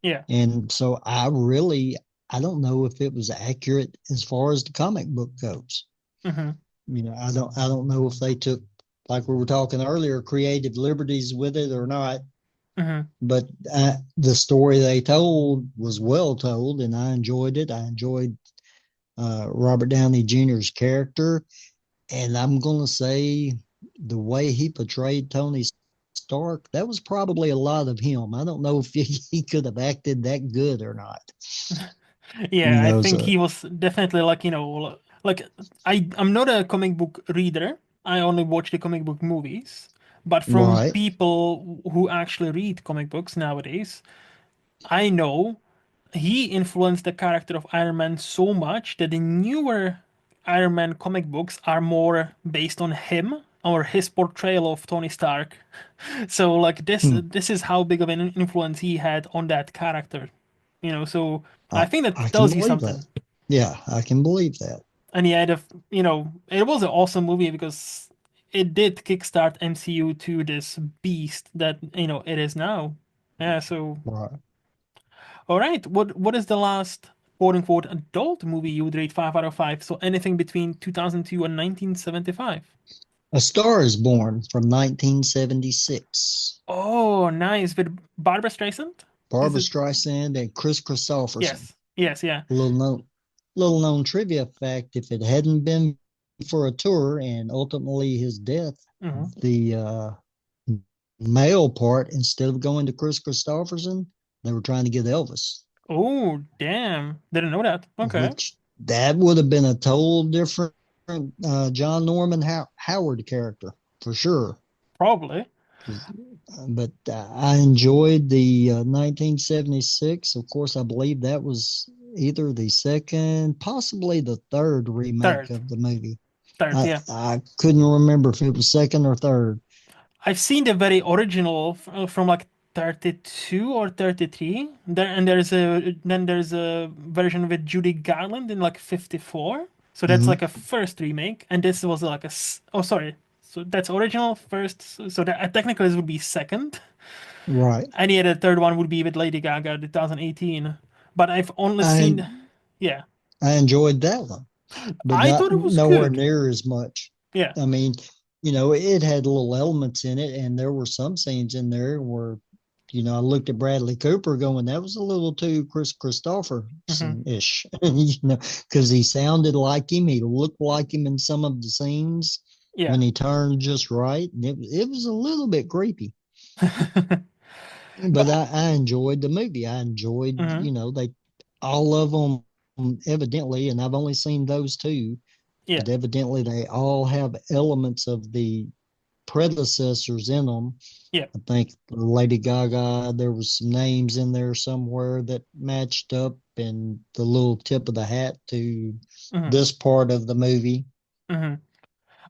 Yeah. And so I don't know if it was accurate as far as the comic book goes. Hmm. I don't know if they took, like we were talking earlier, creative liberties with it or not. Hmm. But the story they told was well told, and I enjoyed it. I enjoyed Robert Downey Jr.'s character, and I'm going to say the way he portrayed Tony Stark, that was probably a lot of him. I don't know if he could have acted that good or not. Yeah, You I know, think so he was definitely like, like I'm not a comic book reader. I only watch the comic book movies. But from right. people who actually read comic books nowadays, I know he influenced the character of Iron Man so much that the newer Iron Man comic books are more based on him or his portrayal of Tony Stark. So like Hmm. this is how big of an influence he had on that character. So I think that I can tells you believe that. something. Yeah, I can believe that. And he had it was an awesome movie because it did kickstart MCU to this beast that, it is now. Yeah, so Right. all right. What is the last quote unquote adult movie you would rate 5 out of 5? So anything between 2002 and 1975. A Star is Born from 1976. Oh, nice. With Barbara Streisand? Is Barbara it? Streisand and Chris Christopherson. Yes. Yes, yeah. Little known, little known trivia fact: if it hadn't been for a tour and ultimately his death, Hmm. the male part, instead of going to Chris Christopherson, they were trying to get Elvis, Oh, damn. Didn't know that. Okay. which that would have been a total different John Norman Howard character for sure. Probably. 'Cause, but I enjoyed the 1976. Of course, I believe that was either the second, possibly the third remake Third. of the movie. Third, yeah. I couldn't remember if it was second or third. I've seen the very original from like 32 or 33. There's a version with Judy Garland in like 54. So that's Hmm. like a first remake, and this was like oh, sorry. So that's original first. So that technically this would be second, Right. and yeah, the third one would be with Lady Gaga, 2018. But I've only I seen, yeah. I enjoyed that one, but I not thought it was nowhere good. near as much. Yeah. I mean, it had little elements in it, and there were some scenes in there where, I looked at Bradley Cooper going, that was a little too Chris Hmm. Christopherson-ish, because he sounded like him, he looked like him in some of the scenes Yeah. when he turned just right, and it was a little bit creepy. But But I enjoyed the movie. I enjoyed, mhm, they all of them evidently, and I've only seen those two, yeah. but evidently they all have elements of the predecessors in them. Yeah. I think Lady Gaga, there was some names in there somewhere that matched up, and the little tip of the hat to Hmm. this part of the movie. Hmm.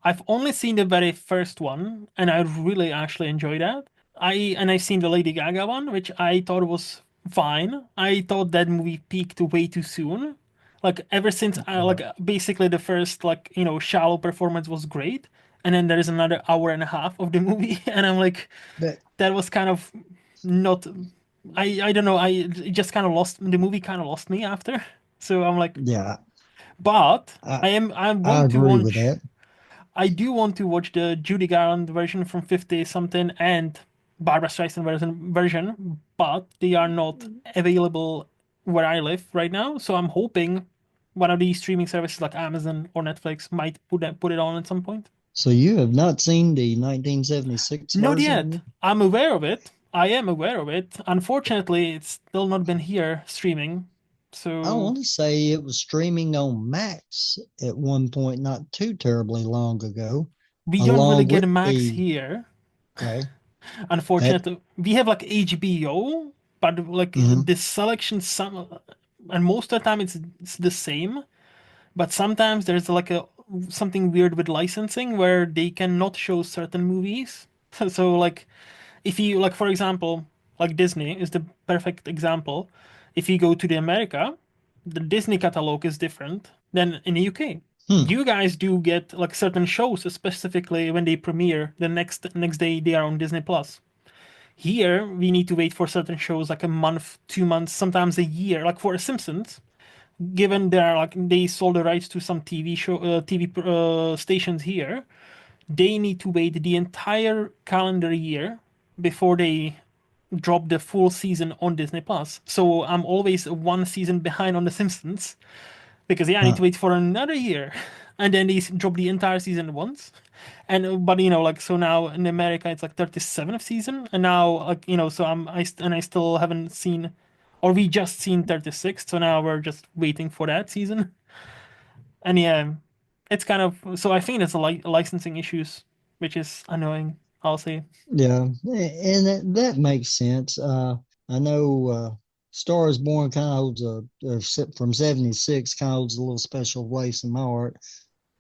I've only seen the very first one, and I really actually enjoyed that. I've seen the Lady Gaga one, which I thought was fine. I thought that movie peaked way too soon. Like ever since like Right. basically the first like shallow performance was great, and then there is another hour and a half of the movie, and I'm like But that was kind of not. I don't know. It just kind of lost the movie. Kind of lost me after. So I'm like, yeah, but I I I want to agree with watch. that. I do want to watch the Judy Garland version from 50 something and Barbara Streisand version, but they are not available where I live right now. So I'm hoping one of these streaming services like Amazon or Netflix might put it on at some point. So you have not seen the 1976 Not version? yet. I'm aware of it. I am aware of it. Unfortunately, it's still not been here streaming. I So want to say it was streaming on Max at one point, not too terribly long ago, we don't really along get with Max the, here. okay, that, Unfortunately, we have like HBO, but like mhm, the selection some and most of the time it's the same. But sometimes there's like a something weird with licensing where they cannot show certain movies. So like if you like for example, like Disney is the perfect example. If you go to the America, the Disney catalog is different than in the UK. hmm, You guys do get like certain shows specifically when they premiere the next day they are on Disney Plus. Here we need to wait for certain shows like a month, 2 months, sometimes a year. Like for The Simpsons, given they're like they sold the rights to some TV stations here, they need to wait the entire calendar year before they drop the full season on Disney Plus. So I'm always one season behind on The Simpsons because yeah, I need huh, to wait for another year, and then they drop the entire season once. And but like so now in America it's like 37th season, and now like so I still haven't seen, or we just seen 36th, so now we're just waiting for that season. And yeah, it's kind of so I think it's a licensing issues, which is annoying. I'll say. yeah, and that makes sense. I know Star is Born kind of holds from 76 kind of holds a little special place in my heart.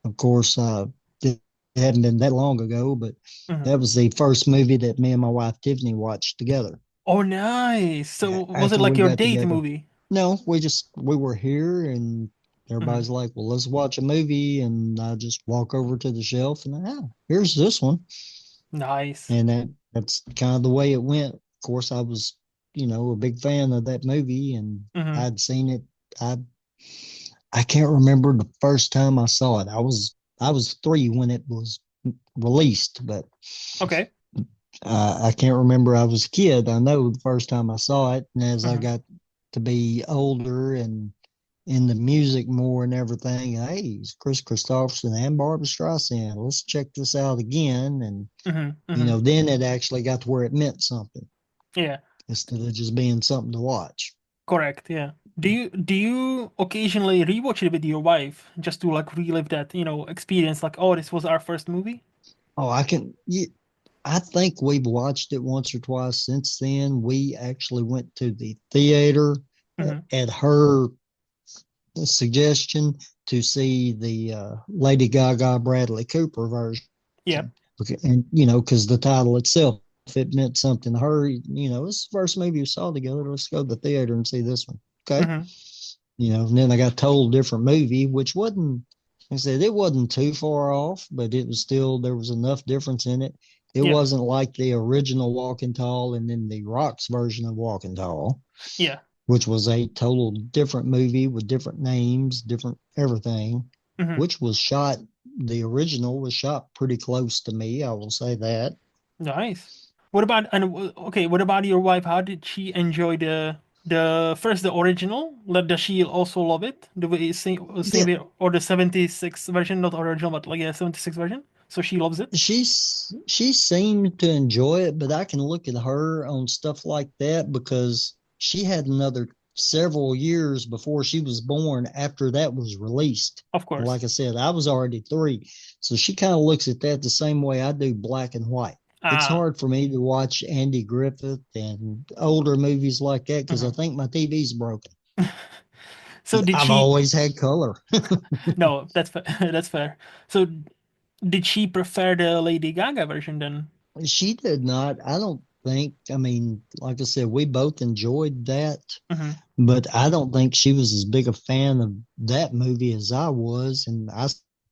Of course, it hadn't been that long ago, but Mhm. that was the first movie that me and my wife Tiffany watched together. Oh, nice. So was it After like we your got date together. movie? No, we were here and Mhm. everybody's like, well, let's watch a movie. And I just walk over to the shelf and here's this one. Nice. And that's kind of the way it went. Of course, I was, a big fan of that movie and Hmm. I'd seen it. I I can't remember the first time I saw it. I was 3 when it was released, but Okay. I can't remember. I was a kid. I know the first time I saw it, and as I Hmm. got to be older and in the music more and everything, hey, it's Chris Christopherson and Barbara Streisand. Let's check this out again. And Hmm. Hmm. then it actually got to where it meant something Yeah. instead of just being something to watch. Correct. Yeah. Do you occasionally rewatch it with your wife just to like relive that experience? Like, oh, this was our first movie. Oh, I think we've watched it once or twice since then. We actually went to the theater Hmm. at her suggestion to see the Lady Gaga Bradley Cooper version. Yeah. Okay, and because the title itself, it meant something to her. This is the first movie we saw together. Let's go to the theater and see this one. Okay. Hmm. And then I got told a different movie, which wasn't, like I said, it wasn't too far off, but it was still, there was enough difference in it. It Yeah. wasn't like the original Walking Tall and then the Rocks version of Walking Tall, Yeah. which was a total different movie with different names, different everything, Hmm. which was shot, the original was shot pretty close to me. I will say that. Nice. What about okay? What about your wife? How did she enjoy the original? Does she also love it? The way same Yeah, way, or the 76 version, not original, but like 76 version. So she loves it. she seemed to enjoy it, but I can look at her on stuff like that because she had another several years before she was born after that was released. Of And course. like I said, I was already 3. So she kind of looks at that the same way I do black and white. It's Ah. hard for me to watch Andy Griffith and older movies like that because I Mhm. think my TV's broken. So did I've she? always had color. No, that's fair. That's fair. So did she prefer the Lady Gaga version then? She did not. I don't think. I mean, like I said, we both enjoyed that, Hmm. but I don't think she was as big a fan of that movie as I was, and I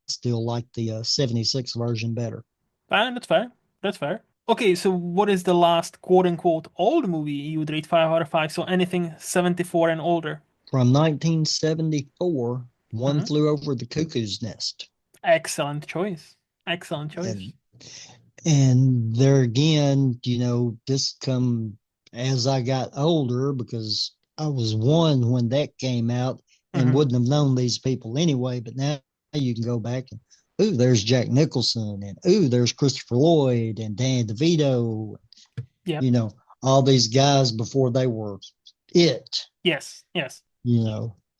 still like the 76 version better. Ah, that's fair. That's fair. Okay, so what is the last quote unquote old movie you would rate 5 out of 5? So anything 74 and older. From 1974, One Hmm. Flew Over the Cuckoo's Nest. Excellent choice. Excellent choice. And And there again, this come as I got older because I was one when that came out and Hmm. wouldn't have known these people anyway. But now you can go back and, ooh, there's Jack Nicholson, and ooh, there's Christopher Lloyd and Dan DeVito, Yep. you know, all these guys before they were it, Yes. Yes.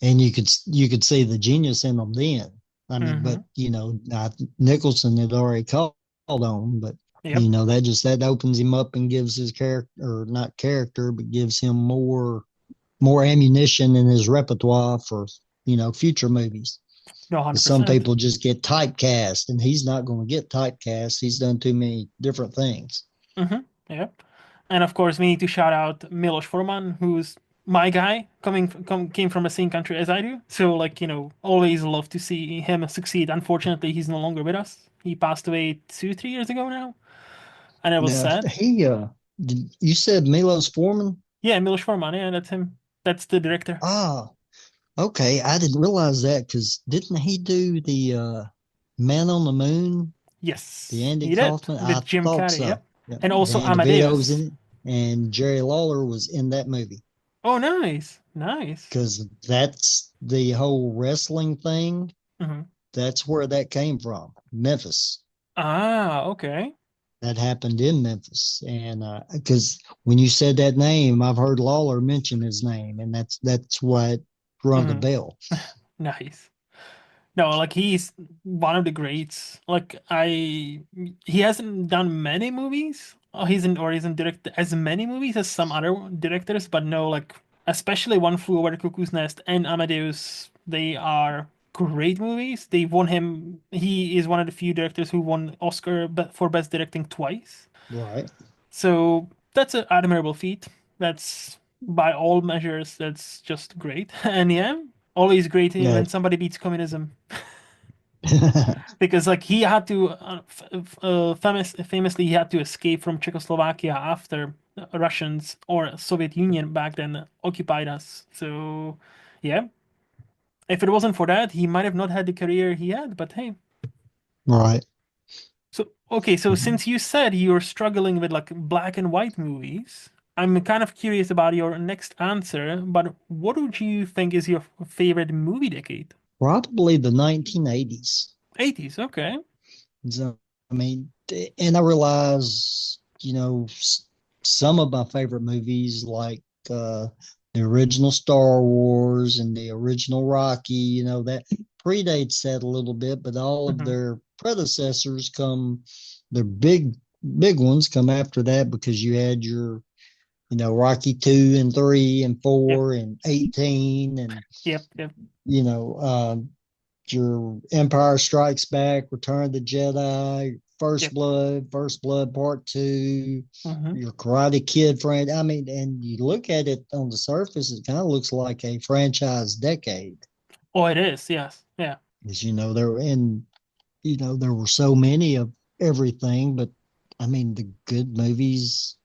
and you could see the genius in them then. I mean, but Hmm. Nicholson had already called on, but Yep. that opens him up and gives his character, or not character, but gives him more ammunition in his repertoire for future movies. No, Some 100%. people just get typecast, and he's not going to get typecast. He's done too many different things. Hmm. Yep. And of course, we need to shout out Milos Forman, who's my guy, came from the same country as I do. So, like, always love to see him succeed. Unfortunately, he's no longer with us. He passed away 2, 3 years ago now, and it was Now sad. you said Milos Forman? Yeah, Milos Forman. Yeah, that's him. That's the director. Ah, okay. I didn't realize that because didn't he do the Man on the Moon, the Yes, Andy he did Kaufman? I with Jim thought Carrey. so. Yep, Yeah. and also Dan DeVito was Amadeus. in it, and Jerry Lawler was in that movie Oh, nice, nice. because that's the whole wrestling thing. Hmm. That's where that came from, Memphis. Ah, okay. That happened in Memphis, and because when you said that name, I've heard Lawler mention his name, and that's what rung a Hmm. bell. Nice. No, like he's one of the greats. He hasn't done many movies. He hasn't directed as many movies as some other directors, but no, like especially One Flew Over the Cuckoo's Nest and Amadeus, they are great movies. They won him. He is one of the few directors who won for best directing twice. Right. So that's an admirable feat. That's by all measures, that's just great. And yeah, always great Yeah. when somebody beats communism because like he had to famously he had to escape from Czechoslovakia after Russians or Soviet Union back then occupied us. So yeah, if it wasn't for that, he might have not had the career he had. But hey, Right. so okay, so since you said you're struggling with like black and white movies, I'm kind of curious about your next answer. But what would you think is your favorite movie decade? Probably the 1980s. 80s, okay. So, I mean, and I realize, some of my favorite movies, like the original Star Wars and the original Rocky, that predates that a little bit, but all of Hmm. their predecessors their big ones come after that because you had your, Rocky 2 and 3 and Yep, 4 and 18 and, yep, yep, you know, uh, your Empire Strikes Back, Return of the Jedi, yep. First Blood Part Two, Hmm. your Karate Kid friend. I mean, and you look at it on the surface, it kind of looks like a franchise decade. Oh, it is. Yes. Yeah. As there were so many of everything, but I mean, the good movies.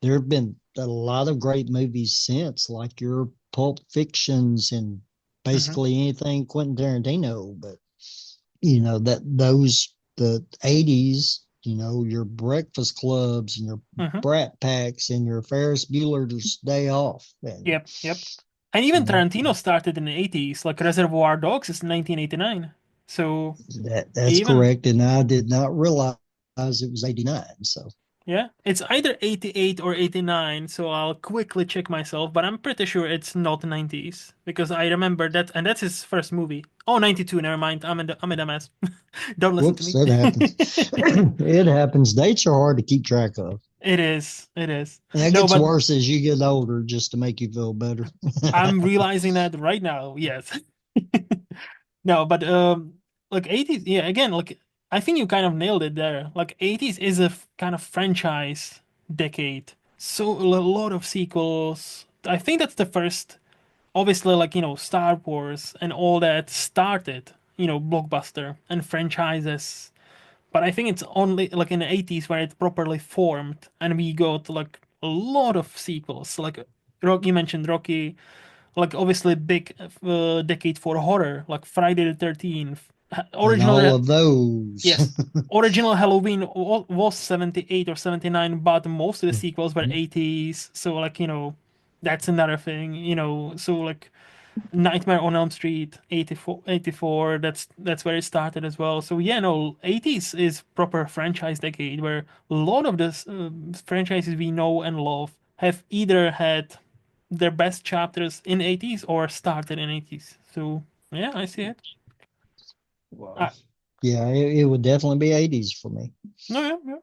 There have been a lot of great movies since, like your Pulp Fictions and Hmm. basically anything Quentin Tarantino. But the 80s, your Breakfast Clubs and your Hmm. Brat Packs and your Ferris Bueller's Day Off, and Yep. Yep. And you even know Tarantino started in the 80s. Like Reservoir Dogs is 1989. So that's even correct. And I did not realize it was 89. So yeah, it's either 88 or 89. So I'll quickly check myself, but I'm pretty sure it's not 90s because I remember that, and that's his first movie. Oh, 92. Never mind. I'm a dumbass. Don't listen to whoops, me. that happens. It happens. Dates are hard to keep track of. It is. It is. And that No, gets but worse as you get older, just to make you feel better. I'm realizing that right now. Yes. No, but like 80s, yeah, again, like I think you kind of nailed it there. Like 80s is a kind of franchise decade. So a lot of sequels. I think that's the first, obviously, like, Star Wars and all that started, blockbuster and franchises. But I think it's only like in the 80s where it properly formed and we got like a lot of sequels. Like Rocky, you mentioned Rocky, like obviously big decade for horror, like Friday the 13th, and Original, all of those. yes, original Halloween was 78 or 79, but most of the sequels were 80s. So like, that's another thing, so like Nightmare on Elm Street 84, that's where it started as well. So yeah, no, 80s is proper franchise decade where a lot of the franchises we know and love have either had their best chapters in 80s or started in 80s. So yeah, I see it. Well, uh, yeah, it would definitely be 80s for me. no, yeah, yeah.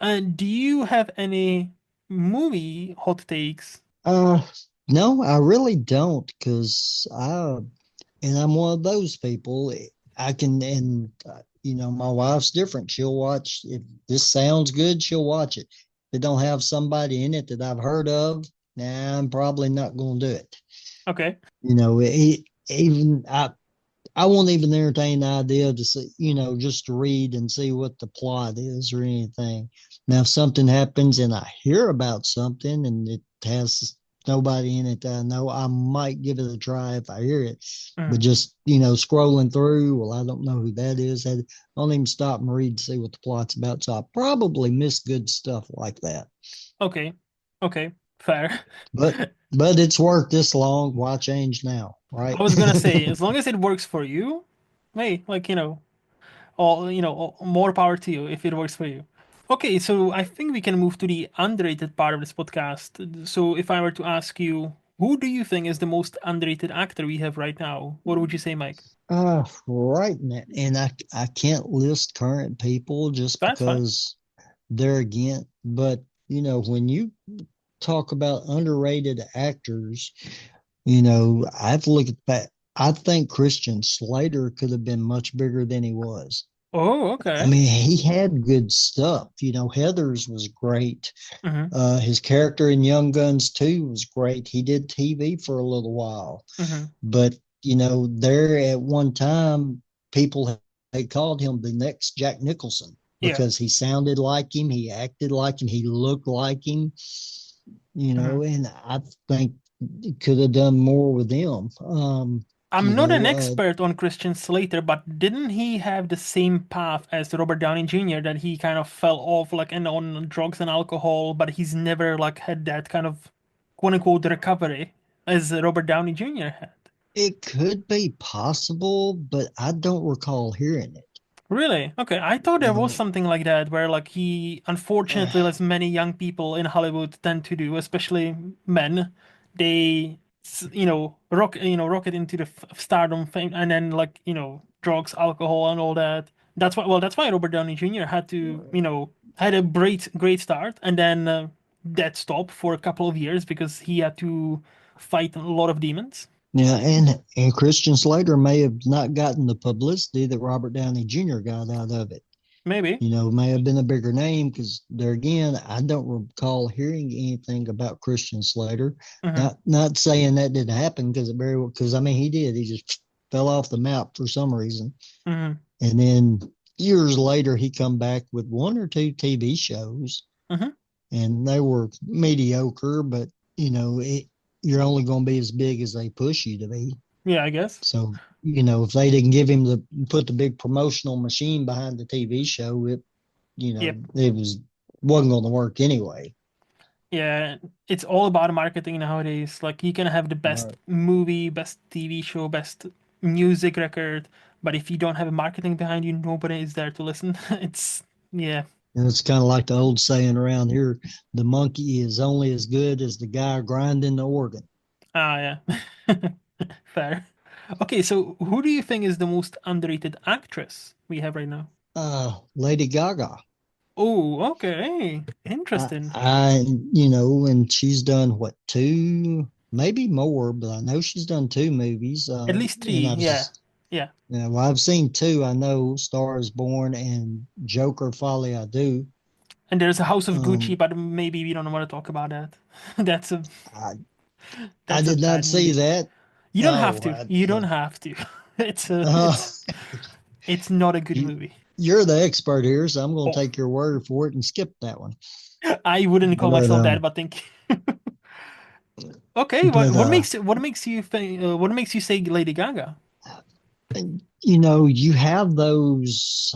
And do you have any movie hot takes? Uh, no, I really don't, because and I'm one of those people. I can, and my wife's different. She'll watch if this sounds good, she'll watch it. If it don't have somebody in it that I've heard of, nah, I'm probably not going to do it. Okay. Even I won't even entertain the idea to see, just to read and see what the plot is or anything. Now, if something happens and I hear about something and it has nobody in it that I know, I might give it a try if I hear it. But Mhm. just, scrolling through, well, I don't know who that is. I don't even stop and read to see what the plot's about. So I probably miss good stuff like that. Okay. Okay. Fair. But but it's worked this long. Why change now? Right. I was gonna say, as long as it works for you, hey, like, more power to you if it works for you. Okay, so I think we can move to the underrated part of this podcast. So if I were to ask you, who do you think is the most underrated actor we have right now? What would you say, Mike? Right now, and I can't list current people just That's fine. because they're again, but when you talk about underrated actors, I've looked at that. I think Christian Slater could have been much bigger than he was. Oh, I okay. mean, he had good stuff. Heather's was great. Mm-hmm. His character in Young Guns 2 was great. He did TV for a little while. Mm-hmm. But, there at one time, people had called him the next Jack Nicholson Yeah. because he sounded like him, he acted like him, he looked like him, Mm-hmm. and I think he could have done more with him. I'm not an expert on Christian Slater, but didn't he have the same path as Robert Downey Jr. that he kind of fell off like and on drugs and alcohol, but he's never like had that kind of quote unquote recovery as Robert Downey Jr. had? It could be possible, but I don't recall hearing it. Really? Okay, I thought there was Uh, something like that where like he uh, unfortunately, as many young people in Hollywood tend to do, especially men, they rocket into the stardom fame and then like, drugs, alcohol and all that. That's why Robert Downey Jr. had to, had a great start and then that stopped for a couple of years because he had to fight a lot of demons. yeah, and Christian Slater may have not gotten the publicity that Robert Downey Jr. got out of it. Maybe. May have been a bigger name because there again, I don't recall hearing anything about Christian Slater. Hmm. Not saying that didn't happen because it very well because I mean he did. He just fell off the map for some reason. Hmm. And then years later he come back with one or two TV shows Hmm. and they were mediocre, but you're only going to be as big as they push you to be. Yeah, I guess. So, if they didn't give him put the big promotional machine behind the TV show, Yep. it wasn't going to work anyway. Yeah, it's all about marketing nowadays. Like you can have the best Right. movie, best TV show, best music record, but if you don't have a marketing behind you, nobody is there to listen. It's yeah. And it's kind of like the old saying around here, the monkey is only as good as the guy grinding the organ. Ah, yeah. Fair. Okay, so who do you think is the most underrated actress we have right now? Lady Gaga. Oh, okay. Interesting. And she's done what, two, maybe more, but I know she's done two movies. At least And three, yeah. Yeah. I've seen two. I know Star is Born and Joker Folly I Do. And there's a House of Gucci, Um, but maybe we don't want to talk about that. That's a I I that's a did not bad see movie. that. You don't have Oh, to. You don't have to. It's a uh, it's not a good you, movie. you're the expert here, so I'm going to Oh, take your word for it and skip that one. I wouldn't call But myself that, but thank you. Okay, what but what makes what makes you think what makes you say Lady Gaga? you have those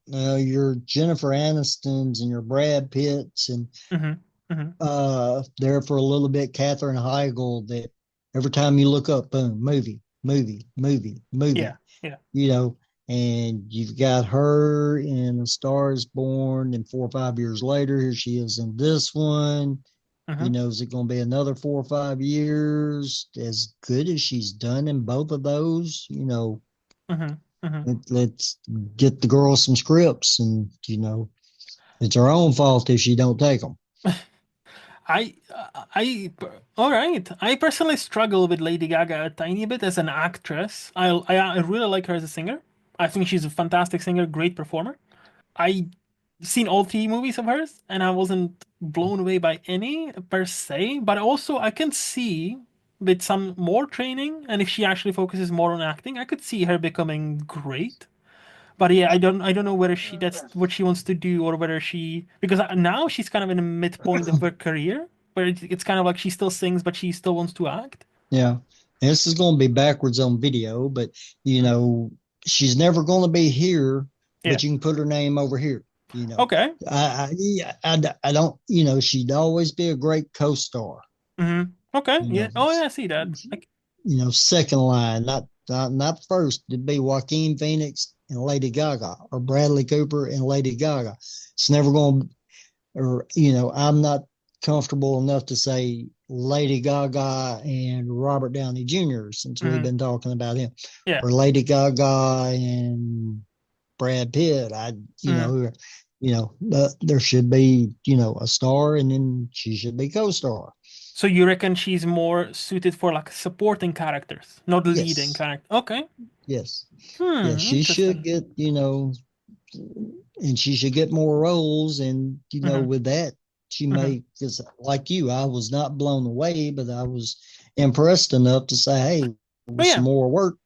your Jennifer Anistons and your Brad Pitts and Hmm. Hmm. there for a little bit, Katherine Heigl, that every time you look up, boom, movie, movie, movie, Yeah. movie, Yeah. you know, and you've got her in A Star is Born, and 4 or 5 years later, here she is in this one. Hmm. Is it going to be another 4 or 5 years? As good as she's done in both of those, Hmm. Hmm. let's get the girl some scripts, and it's her own fault if she don't take them. I, all right. I personally struggle with Lady Gaga a tiny bit as an actress. I really like her as a singer. I think she's a fantastic singer, great performer. I seen all three movies of hers, and I wasn't blown away by any per se. But also, I can see with some more training, and if she actually focuses more on acting, I could see her becoming great. But yeah, I don't know whether she that's what she wants to do or whether she because now she's kind of in a midpoint of her career where it's kind of like she still sings but she still wants to act. Yeah. And this is going to be backwards on video, but you Mm. know, she's never going to be here, Yeah. but you can put her name over here. You know, Okay. yeah, I don't, she'd always be a great co-star, Hmm. Okay. you Yeah. know, Oh yeah, I see that. Like, second line, not first. It'd be Joaquin Phoenix and Lady Gaga or Bradley Cooper and Lady Gaga. It's never going to or I'm not comfortable enough to say Lady Gaga and Robert Downey Jr. since we've mhm. been talking about him, Yeah. or Lady Gaga and Brad Pitt. Mhm. There should be a star, and then she should be co-star. So you reckon she's more suited for like supporting characters, not leading Yes, character? Okay. yes, yes. Hmm. She should Interesting. get and she should get more roles. And Hmm. with that, she Hmm. may, because like you, I was not blown away, but I was impressed enough to say, hey, Oh with some yeah. more work,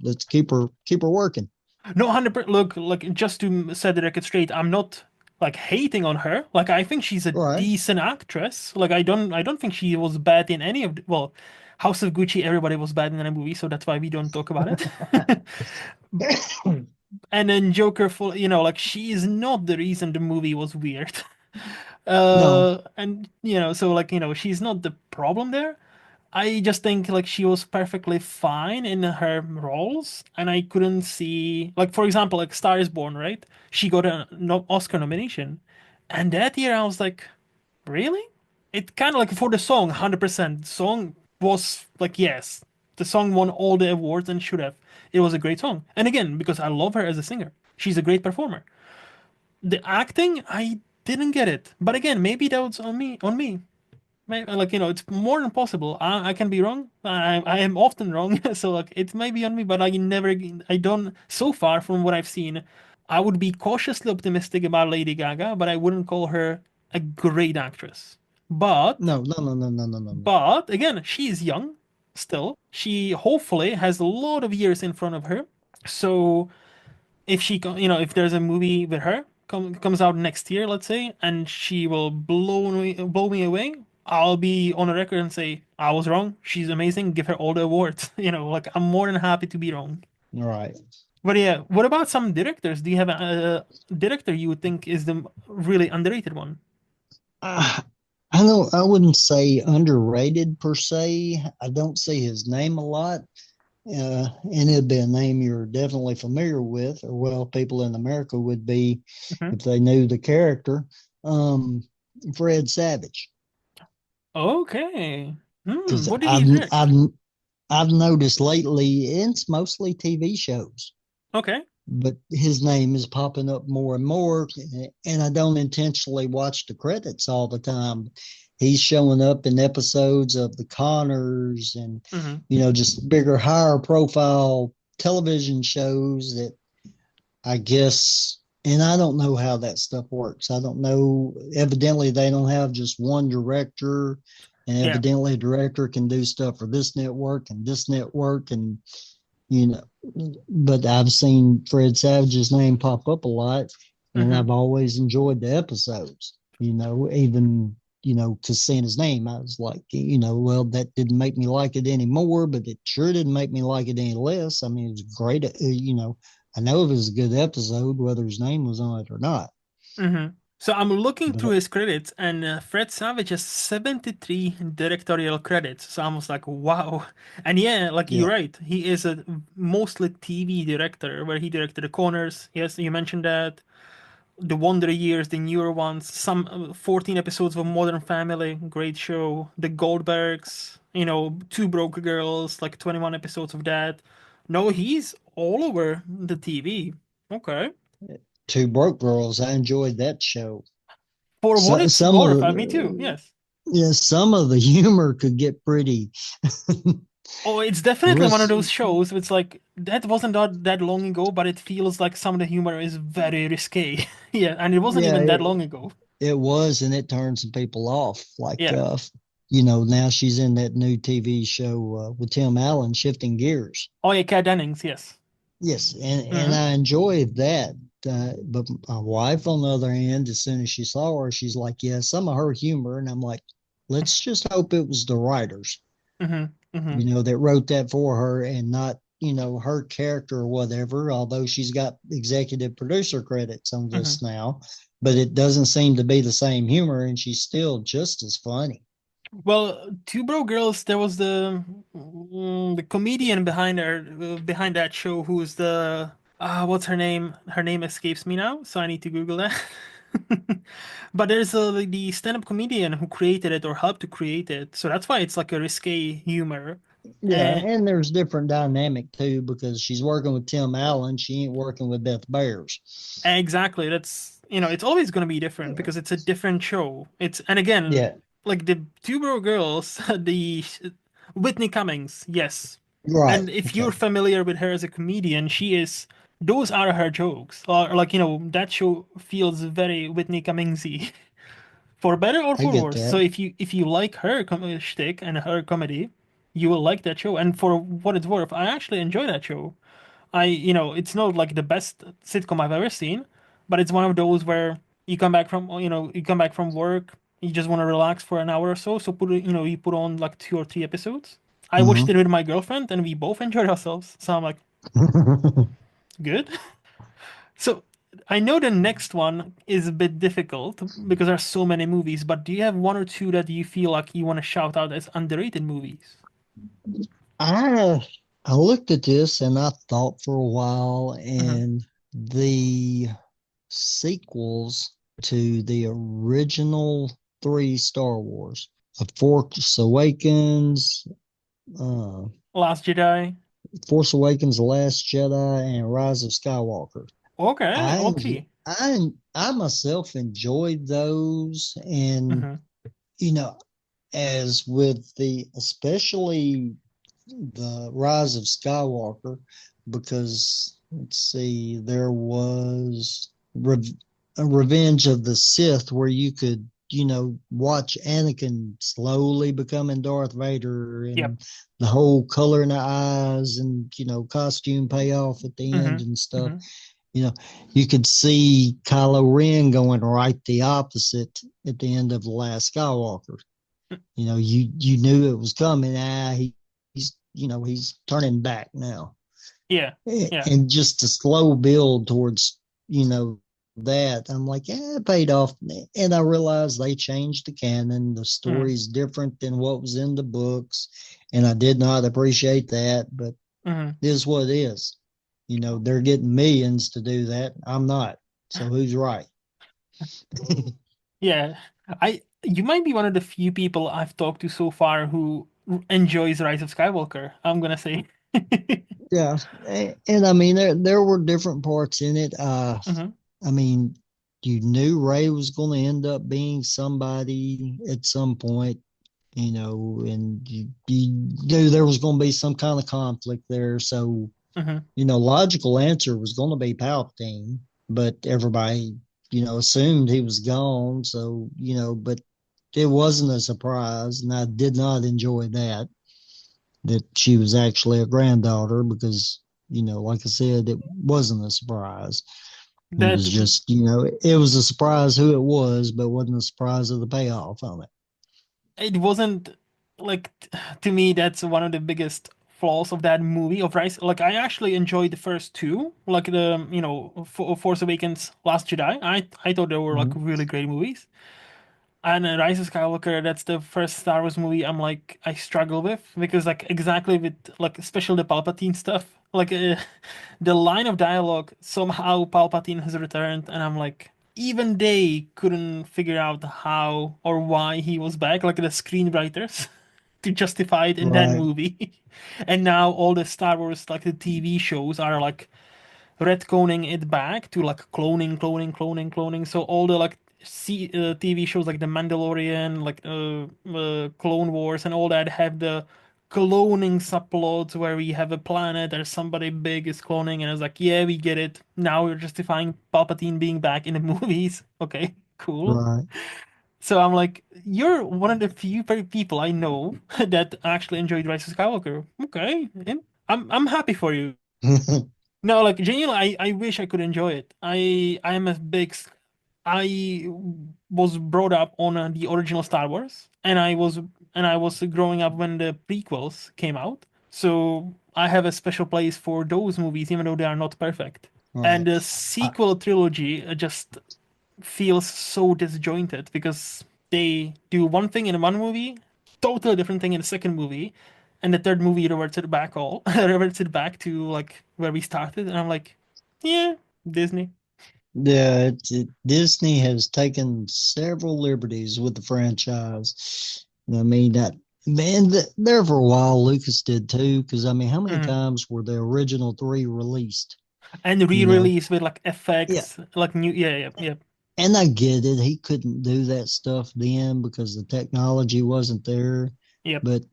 let's keep her working. No, 100%. Look, like just to set the record straight, I'm not like hating on her. Like I think she's a All right. decent actress. Like I don't think she was bad in any of well, House of Gucci, everybody was bad in that movie, so that's why we don't talk about it. And then Joker, full, like she is not the reason the movie was weird. No, And so like she's not the problem there. I just think like she was perfectly fine in her roles, and I couldn't see like for example like Star is Born, right? She got an no Oscar nomination, and that year I was like, really? It kind of like for the song, 100%. Song was like yes, the song won all the awards and should have. It was a great song, and again because I love her as a singer, she's a great performer. The acting, I didn't get it, but again, maybe that was on me. On me. Like it's more than possible. I can be wrong. I am often wrong. So like it may be on me, but I never. I don't. So far from what I've seen, I would be cautiously optimistic about Lady Gaga, but I wouldn't call her a great actress. But no, no, no, no, no, no, no, no. but again, she is young still. She hopefully has a lot of years in front of her. So if if there's a movie with her comes out next year, let's say, and she will blow me away, I'll be on a record and say I was wrong. She's amazing. Give her all the awards. Like I'm more than happy to be wrong. All right. But yeah, what about some directors? Do you have a director you would think is the really underrated one? I, I don't. I wouldn't say underrated per se. I don't see his name a lot. And it'd be a name you're definitely familiar with, or well, people in America would be Hmm. if they knew the character. Um, Fred Savage, Okay. because What did he I've direct? I've I've noticed lately it's mostly TV shows, Okay. but his name is popping up more and more, and I don't intentionally watch the credits all the time. He's showing up in episodes of The Connors and Hmm. just bigger, higher profile television shows that I guess, and I don't know how that stuff works. I don't know. Evidently, they don't have just one director, and Yeah. evidently, a director can do stuff for this network, and you know. But I've seen Fred Savage's name pop up a lot, and Hmm. I've always enjoyed the episodes. Even to seeing his name. I was like, well, that didn't make me like it anymore, but it sure didn't make me like it any less. I mean, it was great. I know it was a good episode, whether his name was on it or not. hmm So I'm looking through But his credits, and Fred Savage has 73 directorial credits. So I'm just like, wow. And yeah, like you're yeah, right. He is a mostly TV director, where he directed The Corners. Yes, you mentioned that. The Wonder Years, the newer ones, some 14 episodes of Modern Family, great show. The Goldbergs, Two Broke Girls, like 21 episodes of that. No, he's all over the TV. Okay. Two Broke Girls, I enjoyed that show. For what So, it's some worth, of me too. Yes. yeah, some of the humor could get pretty Oh, it's definitely one of risk. those shows. It's like that wasn't that long ago, but it feels like some of the humor is very risque. Yeah, and it wasn't Yeah, even that long ago. it was, and it turned some people off. Like, Yeah. now she's in that new TV show with Tim Allen, Shifting Gears. Oh yeah, Kat Dennings. Yes. Yes, and hmm I enjoyed that. But my wife, on the other hand, as soon as she saw her, she's like, "Yeah, some of her humor," and I'm like, "Let's just hope it was the writers, hmm hmm that wrote that for her, and not." Her character or whatever, although she's got executive producer credits on hmm this now, but it doesn't seem to be the same humor, and she's still just as funny. Well, Two Bro Girls, there was the comedian behind that show who's the what's her name? Her name escapes me now, so I need to Google that. But there's the stand-up comedian who created it or helped to create it, so that's why it's like a risque humor. Yeah, And and there's different dynamic too because she's working with Tim Allen. She ain't working with Beth Bears. exactly, that's it's always going to be different because it's a different show. It's and again, Yeah, like the Two Bro Girls, the Whitney Cummings, yes. right. And if you're Okay, familiar with her as a comedian, those are her jokes. Or like, that show feels very Whitney Cummingsy, for better or I for get worse. So that. if you like her shtick and her comedy, you will like that show. And for what it's worth, I actually enjoy that show. It's not like the best sitcom I've ever seen, but it's one of those where you come back from work, you just want to relax for an hour or so. So you put on like 2 or 3 episodes. I watched Hmm. it with my girlfriend and we both enjoyed ourselves. So I'm like, good. So I know the next one is a bit difficult because there's so many movies, but do you have one or two that you feel like you want to shout out as underrated movies? I I looked at this and I thought for a while, hmm and the sequels to the original three Star Wars, The Force Awakens, uh, Last Jedi. The Last Jedi, and Rise of Skywalker. Okay, I all three. I myself enjoyed those, and hmm you know, as with the especially the Rise of Skywalker, because let's see, there was a Revenge of the Sith where you could watch Anakin slowly becoming Darth Vader, Yep. and the whole color in the eyes, and costume payoff at the hmm end and stuff. hmm you know, you could see Kylo Ren going right the opposite at the end of the last Skywalker. You knew it was coming. He's turning back now, Yeah. Yeah. and just a slow build towards that. I'm like, yeah, it paid off, and I realized they changed the canon. The hmm story's different than what was in the books, and I did not appreciate that, but hmm it is what it is. They're getting millions to do that. I'm not. So who's right? Yeah. You might be one of the few people I've talked to so far who enjoys Rise of Skywalker, I'm gonna say. Yeah, and I mean there were different parts in it. hmm I mean, you knew Ray was going to end up being somebody at some point, and you knew there was going to be some kind of conflict there. So, hmm logical answer was going to be Palpatine, but everybody, assumed he was gone. So, but it wasn't a surprise, and I did not enjoy that she was actually a granddaughter because, like I said, it wasn't a surprise. It That was just, it was a surprise who it was, but wasn't a surprise of the payoff on it. it wasn't like to me that's one of the biggest flaws of that movie of Rise. Like I actually enjoyed the first two, like the Force Awakens, Last Jedi. I thought they were like Mhm. really great movies. And Rise of Skywalker, that's the first Star Wars movie I struggle with because like exactly with like especially the Palpatine stuff, like the line of dialogue somehow Palpatine has returned, and I'm like even they couldn't figure out how or why he was back, like the screenwriters, to justify it in that Right, movie. And now all the Star Wars like the TV shows are like retconning it back to like cloning. So all the like TV shows like The Mandalorian, like Clone Wars, and all that have the cloning subplots where we have a planet that somebody big is cloning, and it's like, yeah, we get it. Now we're justifying Palpatine being back in the movies. Okay, cool. right. So I'm like, you're one of the few people I know that actually enjoyed Rise of Skywalker. Okay, and I'm happy for you. No, like genuinely, I wish I could enjoy it. I am a I was brought up on the original Star Wars, and I was growing up when the prequels came out. So I have a special place for those movies, even though they are not perfect. And Right. the I, sequel trilogy just feels so disjointed because they do one thing in one movie, totally different thing in the second movie, and the third movie reverts it back all reverts it back to like where we started, and I'm like, yeah, Disney. yeah, Disney has taken several liberties with the franchise. I mean, that man, there for a while, Lucas did too. Because I mean, how many Mhm. times were the original three released? And You know, re-release with like yeah, effects, like new, yeah. and I get it. He couldn't do that stuff then because the technology wasn't there. Yep. But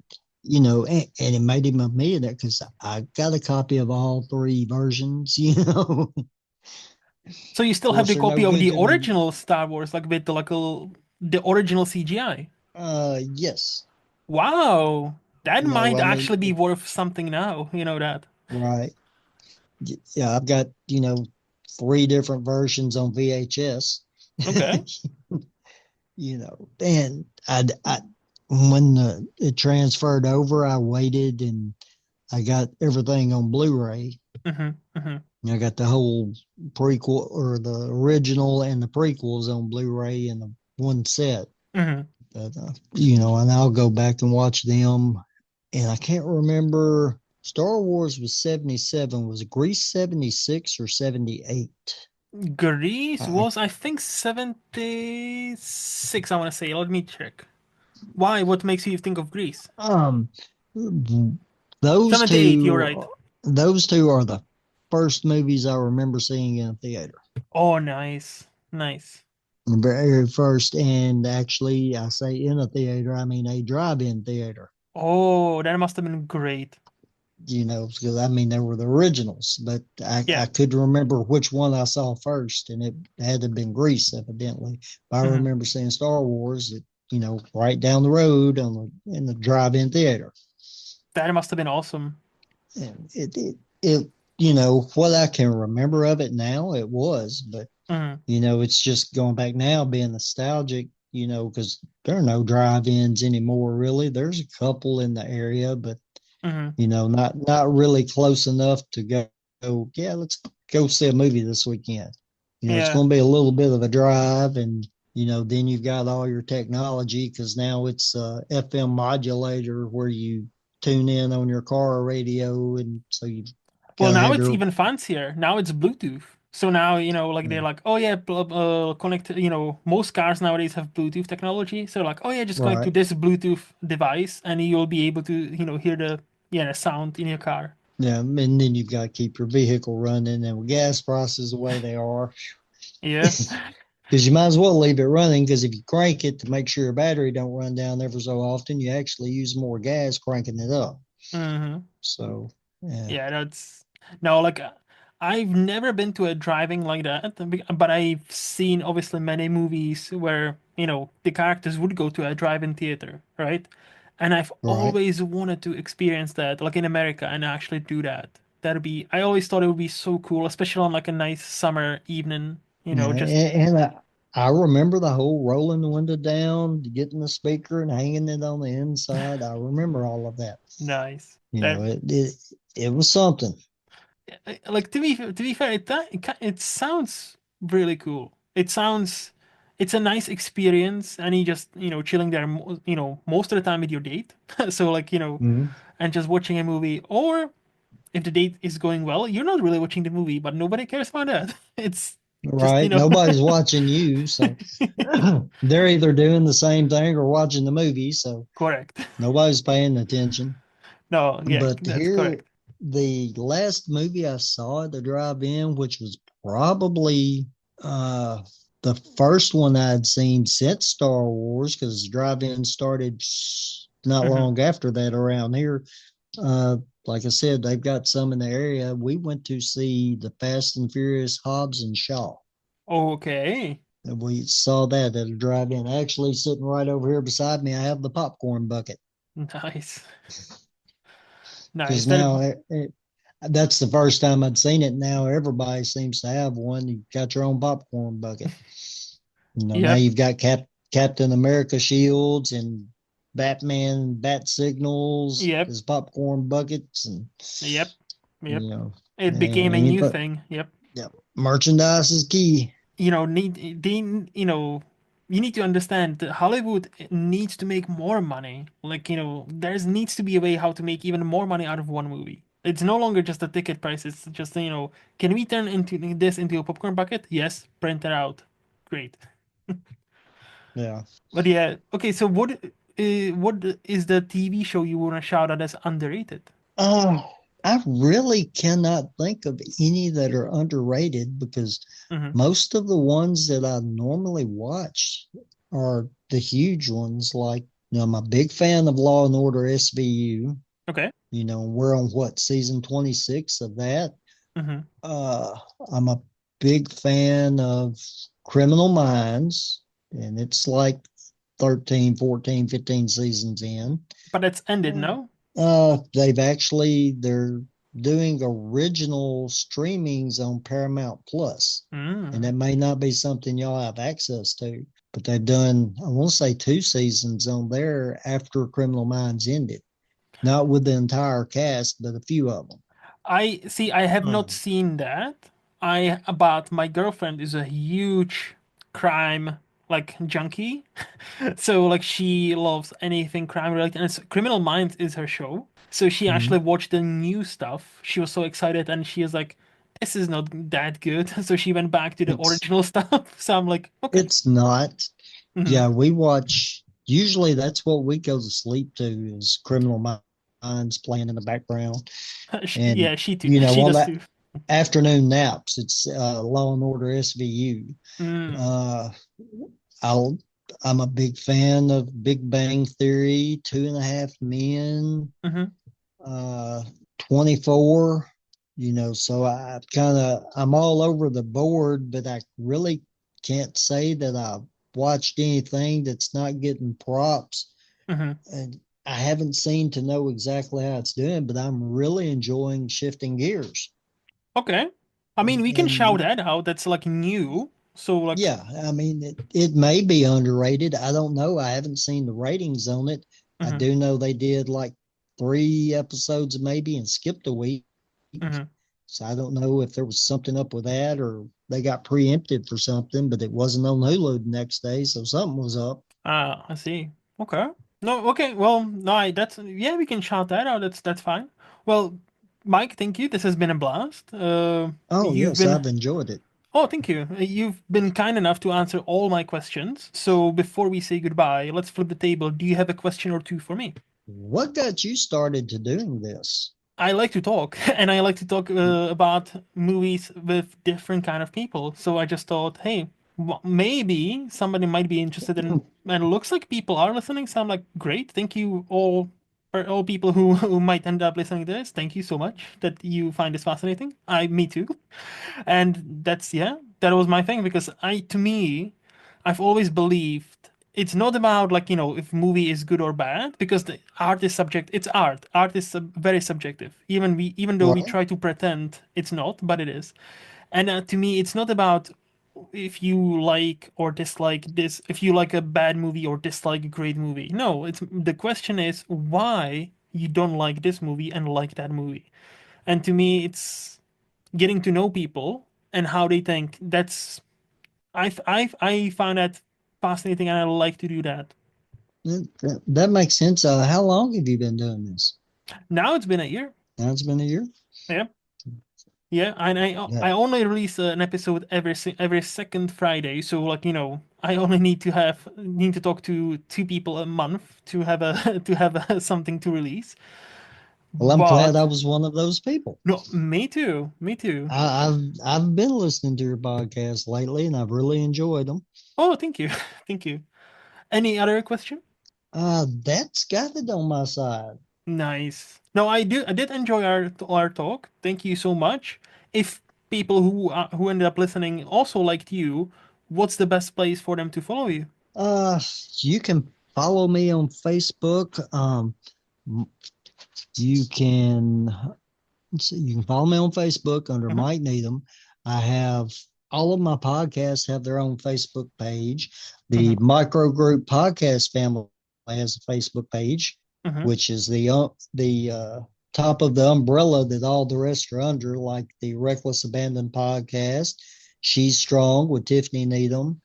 and it made him a millionaire because I got a copy of all three versions. Of So you still have course, the they're no copy of good the to me. original Star Wars, like with the original CGI. Yes. Wow, that might I mean, actually be worth something now. You know that. right. Yeah, I've got, three different versions on VHS. Okay. And when it transferred over, I waited and I got everything on Blu-ray. Hmm. I got the whole prequel or the original and the prequels on Blu-ray in the one set. Hmm. But, and I'll go back and watch them. And I can't remember. Star Wars was 77. Was Grease 76 or 78? Greece I, was, I think, 76, I want to say. Let me check. Why? What makes you think of Greece? um, those 78, you're two, right. those two are the first movies I remember seeing in a theater. Oh, nice. Nice. The very first, and actually, I say in a theater, I mean a drive-in theater. Oh, that must have been great. Because I mean, they were the originals, but Yeah. I could remember which one I saw first, and it had to have been Grease, evidently. But I Hmm. remember seeing Star Wars, right down the road in the drive-in theater, That must have been awesome. and what I can remember of it now, it was, but Hmm. it's just going back now, being nostalgic, because there are no drive-ins anymore, really. There's a couple in the area, but Hmm. not really close enough to yeah, let's go see a movie this weekend. It's Yeah. going to be a little bit of a drive, and then you've got all your technology because now it's a FM modulator where you tune in on your car radio, and so you got Well, to now have it's your even fancier. Now it's Bluetooth. So now, like they're yeah, like, oh yeah, connect, most cars nowadays have Bluetooth technology. So like, oh yeah, just connect to right. this Bluetooth device and you'll be able to, hear the sound in your car. Yeah, and then you've got to keep your vehicle running, and with gas prices the way they are, Yeah. because you might as well leave it running. Because if you crank it to make sure your battery don't run down ever so often, you actually use more gas cranking it up. Hmm. So yeah, Yeah, that's no, like I've never been to a driving like that, but I've seen obviously many movies where, the characters would go to a drive-in theater, right? And I've right. always wanted to experience that, like in America, and actually do that. I always thought it would be so cool, especially on like a nice summer evening, Yeah, just, and I remember the whole rolling the window down, getting the speaker and hanging it on the inside. I remember all of that. Nice. You That know, it was something. like to be fair, it sounds really cool. It sounds it's a nice experience, and you just chilling there, most of the time with your date. So like Mhm. and just watching a movie, or if the date is going well, you're not really watching the movie, but nobody cares about that. It's just Right? Nobody's watching you, so they're either doing the same thing or watching the movie, so correct. nobody's paying attention. No, yeah, But that's here, correct. the last movie I saw at the drive-in, which was probably uh, the first one I'd seen since Star Wars, because the drive-in started not Hmm. long after that around here. Uh, like I said, they've got some in the area. We went to see the Fast and Furious Hobbs and Shaw. Okay. And we saw that at a drive-in. Actually, sitting right over here beside me, I have the popcorn bucket Nice. because Nice. That now that's the first time I'd seen it. Now everybody seems to have one. You've got your own popcorn bucket. Now Yep. you've got Captain America shields and Batman bat signals Yep. as popcorn buckets, and Yep. you Yep. know, It became a new anybody, thing. Yep. yeah, merchandise is key. You need to understand that Hollywood needs to make more money. Like, there's needs to be a way how to make even more money out of one movie. It's no longer just a ticket price. It's just, can we turn this into a popcorn bucket? Yes, print it out. Great. Yeah. But yeah, okay, so what is the TV show you want to shout out as underrated? Uh, I really cannot think of any that are underrated because Hmm. most of the ones that I normally watch are the huge ones. Like, I'm a big fan of Law and Order SVU. Okay. We're on what, season 26 of that. Hmm. Uh, I'm a big fan of Criminal Minds, and it's like 13, 14, 15 seasons in. But it's ended, no? They're doing original streamings on Paramount Plus, and Mm. that may not be something y'all have access to, but they've done, I want to say, two seasons on there after Criminal Minds ended. Not with the entire cast, but a few of them. I see. I have not Um, seen that. But my girlfriend is a huge crime like junkie, so like she loves anything crime related, and Criminal Minds is her show. So she actually mhm. watched the new stuff. She was so excited, and she was like, "This is not that good." So she went back to the It's original stuff. So I'm like, okay. it's not. Hmm. Yeah, we watch. Usually, that's what we go to sleep to is Criminal Minds playing in the background, and Yeah, she too. She on does that too. afternoon naps, it's Law and Order SVU. Mm. Uh, I'll, I'm a big fan of Big Bang Theory, Two and a Half Men, Hmm. uh, 24. So I'm all over the board, but I really can't say that I've watched anything that's not getting props. Hmm. And I haven't seen to know exactly how it's doing, but I'm really enjoying shifting gears. Okay. I mean, we can shout And that out. That's like new. So like, yeah, I mean, it may be underrated. I don't know. I haven't seen the ratings on it. I hmm, do know they did like 3 episodes maybe and skipped a week. hmm. So I don't know if there was something up with that or they got preempted for something, but it wasn't on Hulu the next day. So something was up. Ah, I see. Okay. No, okay. Well, no, that's yeah, we can shout that out. That's fine. Well, Mike, thank you. This has been a blast. Oh, You've yes, been I've enjoyed it. Oh, thank you. You've been kind enough to answer all my questions. So before we say goodbye, let's flip the table. Do you have a question or two for me? What got you started to doing this? I like to talk, and I like to talk about movies with different kind of people. So I just thought, hey, maybe somebody might be interested in. And it looks like people are listening. So I'm like, great, thank you all, or all people who might end up listening to this. Thank you so much that you find this fascinating. Me too. And that's yeah, that was my thing because to me, I've always believed it's not about like if movie is good or bad because the art is subject. It's art. Art is very subjective. Even though we Right. try to pretend it's not, but it is. And to me, it's not about if you like or dislike this, if you like a bad movie or dislike a great movie. No, it's the question is why you don't like this movie and like that movie. And to me, it's getting to know people and how they think. I found that fascinating, and I like to do that. That makes sense. How long have you been doing this? Now it's been a year. Now it's been a year. Yeah. Yeah, and Yeah. I only release an episode every second Friday, so like I only need to talk to two people a month to have a to have something to release. Well, I'm glad But I was one of those people. no, me too, me too. I've been listening to your podcast lately, and I've really enjoyed them. Oh, thank you, thank you. Any other question? That's got it on my side. Nice. No, I did enjoy our talk. Thank you so much. If people who ended up listening also liked you, what's the best place for them to follow you? Uh, you can follow me on Facebook. You can let's see, you can follow me on Facebook under Hmm. Mike Needham. I have all of my podcasts have their own Facebook page. The Hmm. Micro Group Podcast family has a Facebook page, Hmm. which is the top of the umbrella that all the rest are under, like the Reckless Abandon podcast. She's Strong with Tiffany Needham.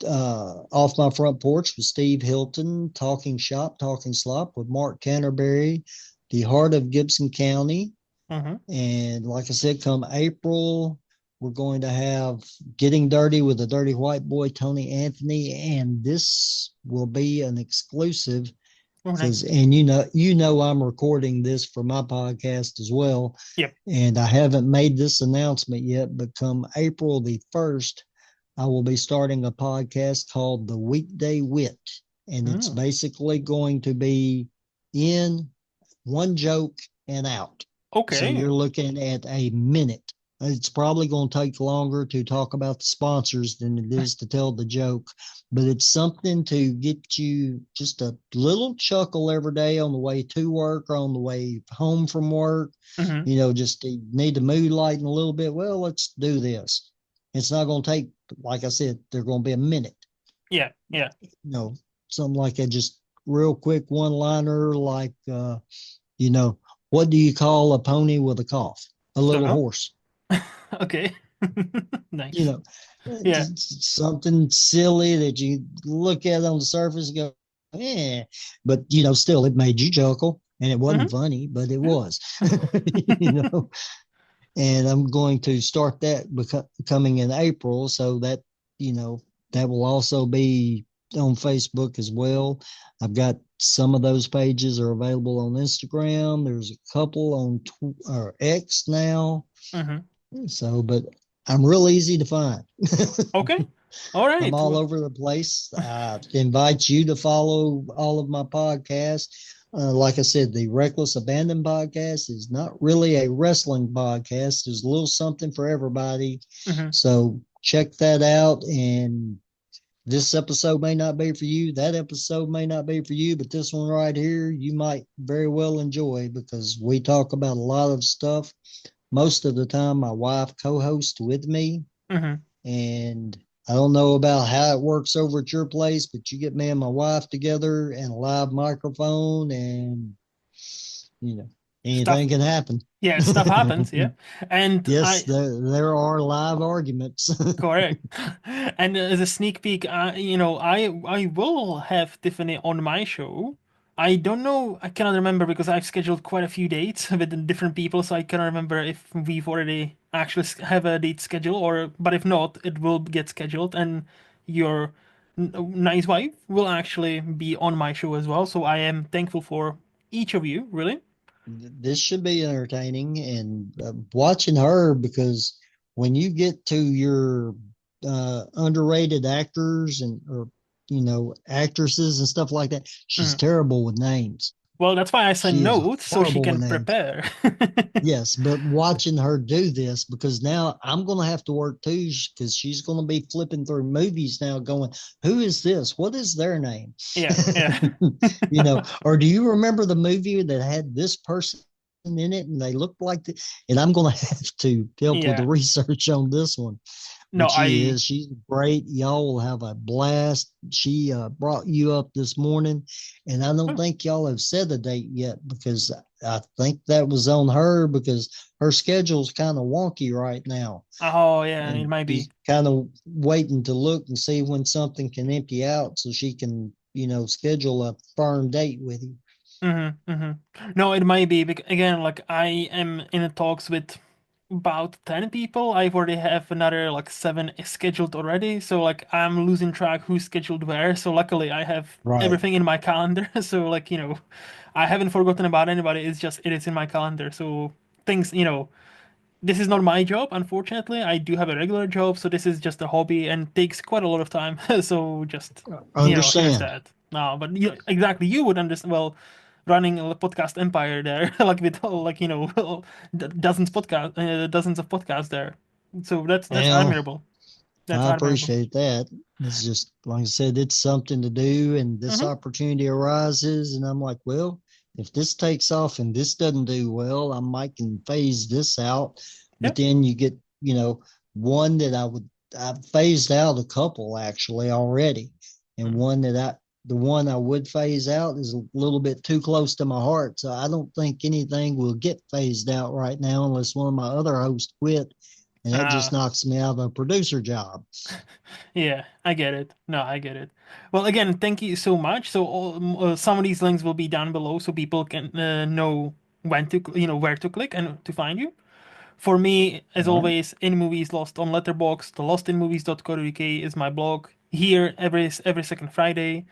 Off My Front Porch with Steve Hilton, Talking Shop, Talking Slop with Mark Canterbury, The Heart of Gibson County. Hmm. And like I said, come April, we're going to have Getting Dirty with the Dirty White Boy, Tony Anthony. And this will be an exclusive Oh, because, nice. and I'm recording this for my podcast as well. Yep. And I haven't made this announcement yet, but come April the 1st, I will be starting a podcast called The Weekday Wit. And it's Mm. basically going to be in one joke and out. So Okay. you're looking at a minute. It's probably going to take longer to talk about the sponsors than it is to tell the joke, but it's something to get you just a little chuckle every day on the way to work or on the way home from work. Hmm. Just to need to mood lighten a little bit. Well, let's do this. It's not going to take, like I said, they're going to be a minute, Yeah. Yeah. you know, something like that, just real quick one liner like, you know, what do you call a pony with a cough? A Don't little know. horse. Okay. You Nice. know, Yeah. something silly that you look at on the surface and go, yeah, but still it made you chuckle, and it wasn't Hmm. funny, but it Yeah. was, you know. And I'm going to start that coming in April, so that you know that will also be on Facebook as well. I've got some of those pages are available on Instagram. There's a couple on or X now. Hmm. So, but I'm real easy to find. Okay. All I'm right. all Well, over the place. I invite you to follow all of my podcasts. Like I said, the Reckless Abandon podcast is not really a wrestling podcast. There's a little something for everybody. hmm. So check that out. And this episode may not be for you. That episode may not be for you, but this one right here, you might very well enjoy because we talk about a lot of stuff. Most of the time, my wife co hosts with me, Hmm. and I don't know about how it works over at your place, but you get me and my wife together and a live microphone, and you know, Stuff. anything can happen. Yeah. Stuff happens. Yeah. And Yes, I there are live arguments. correct. And as a sneak peek, I will have Tiffany on my show. I don't know. I cannot remember because I've scheduled quite a few dates with different people, so I cannot remember if we've already actually have a date scheduled or. But if not, it will get scheduled, and your nice wife will actually be on my show as well. So I am thankful for each of you, really. This should be entertaining and watching her because when you get to your underrated actors and or actresses and stuff like that, she's Mm. terrible with names. Well, that's why I send She is notes so she horrible with can names. prepare. Yes, but watching her do this because now I'm going to have to work too because she's going to be flipping through movies now going, who is this? What is their name? Yeah, yeah. Or do you remember the movie that had this person in it and they looked like and I'm going to have to help with the Yeah. research on this one. No, but she I. is. She's great. Y'all will have a blast. She brought you up this morning, and I don't Oh, think y'all have set a date yet because I think that was on her because her schedule's kind of wonky right now. oh yeah, it And might be. she's kind of waiting to look and see when something can empty out so she can, schedule a firm date with you. No, it might be because again, like I am in talks with about 10 people. I already have another like seven scheduled already. So like I'm losing track who's scheduled where. So luckily I have Right. everything in my calendar. So like, I haven't forgotten about anybody. It's just it is in my calendar. So things, this is not my job, unfortunately. I do have a regular job, so this is just a hobby and takes quite a lot of time. So just, here's Understand. that. No, but exactly, you would understand. Well, running a podcast empire there, like with like dozens of podcasts there. So that's Well, admirable. That's I admirable. appreciate that. It's just, like I said, it's something to do, and this Hmm. opportunity arises, and I'm like, well, if this takes off and this doesn't do well, I might can phase this out. Yeah. But then you get, one that I've phased out a couple actually already, and the one I would phase out is a little bit too close to my heart. So I don't think anything will get phased out right now unless one of my other hosts quit, and that just Uh, knocks me out of a producer job. Yeah, I get it. No, I get it. Well, again, thank you so much. So, some of these links will be down below, so people can know when to, where to click and to find you. For me, as All right. always, In Movies Lost on Letterboxd, the lostinmovies.co.uk is my blog. Here every second Friday,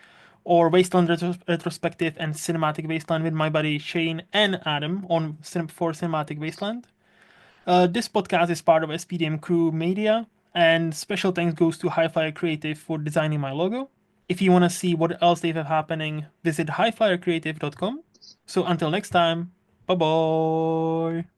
or Wasteland Retrospective and Cinematic Wasteland with my buddy Shane and Adam on for Cinematic Wasteland. This podcast is part of SPDM Crew Media, and special thanks goes to HiFlyer Creative for designing my logo. If you want to see what else they have happening, visit hiflyercreative.com. So until next time, bye bye.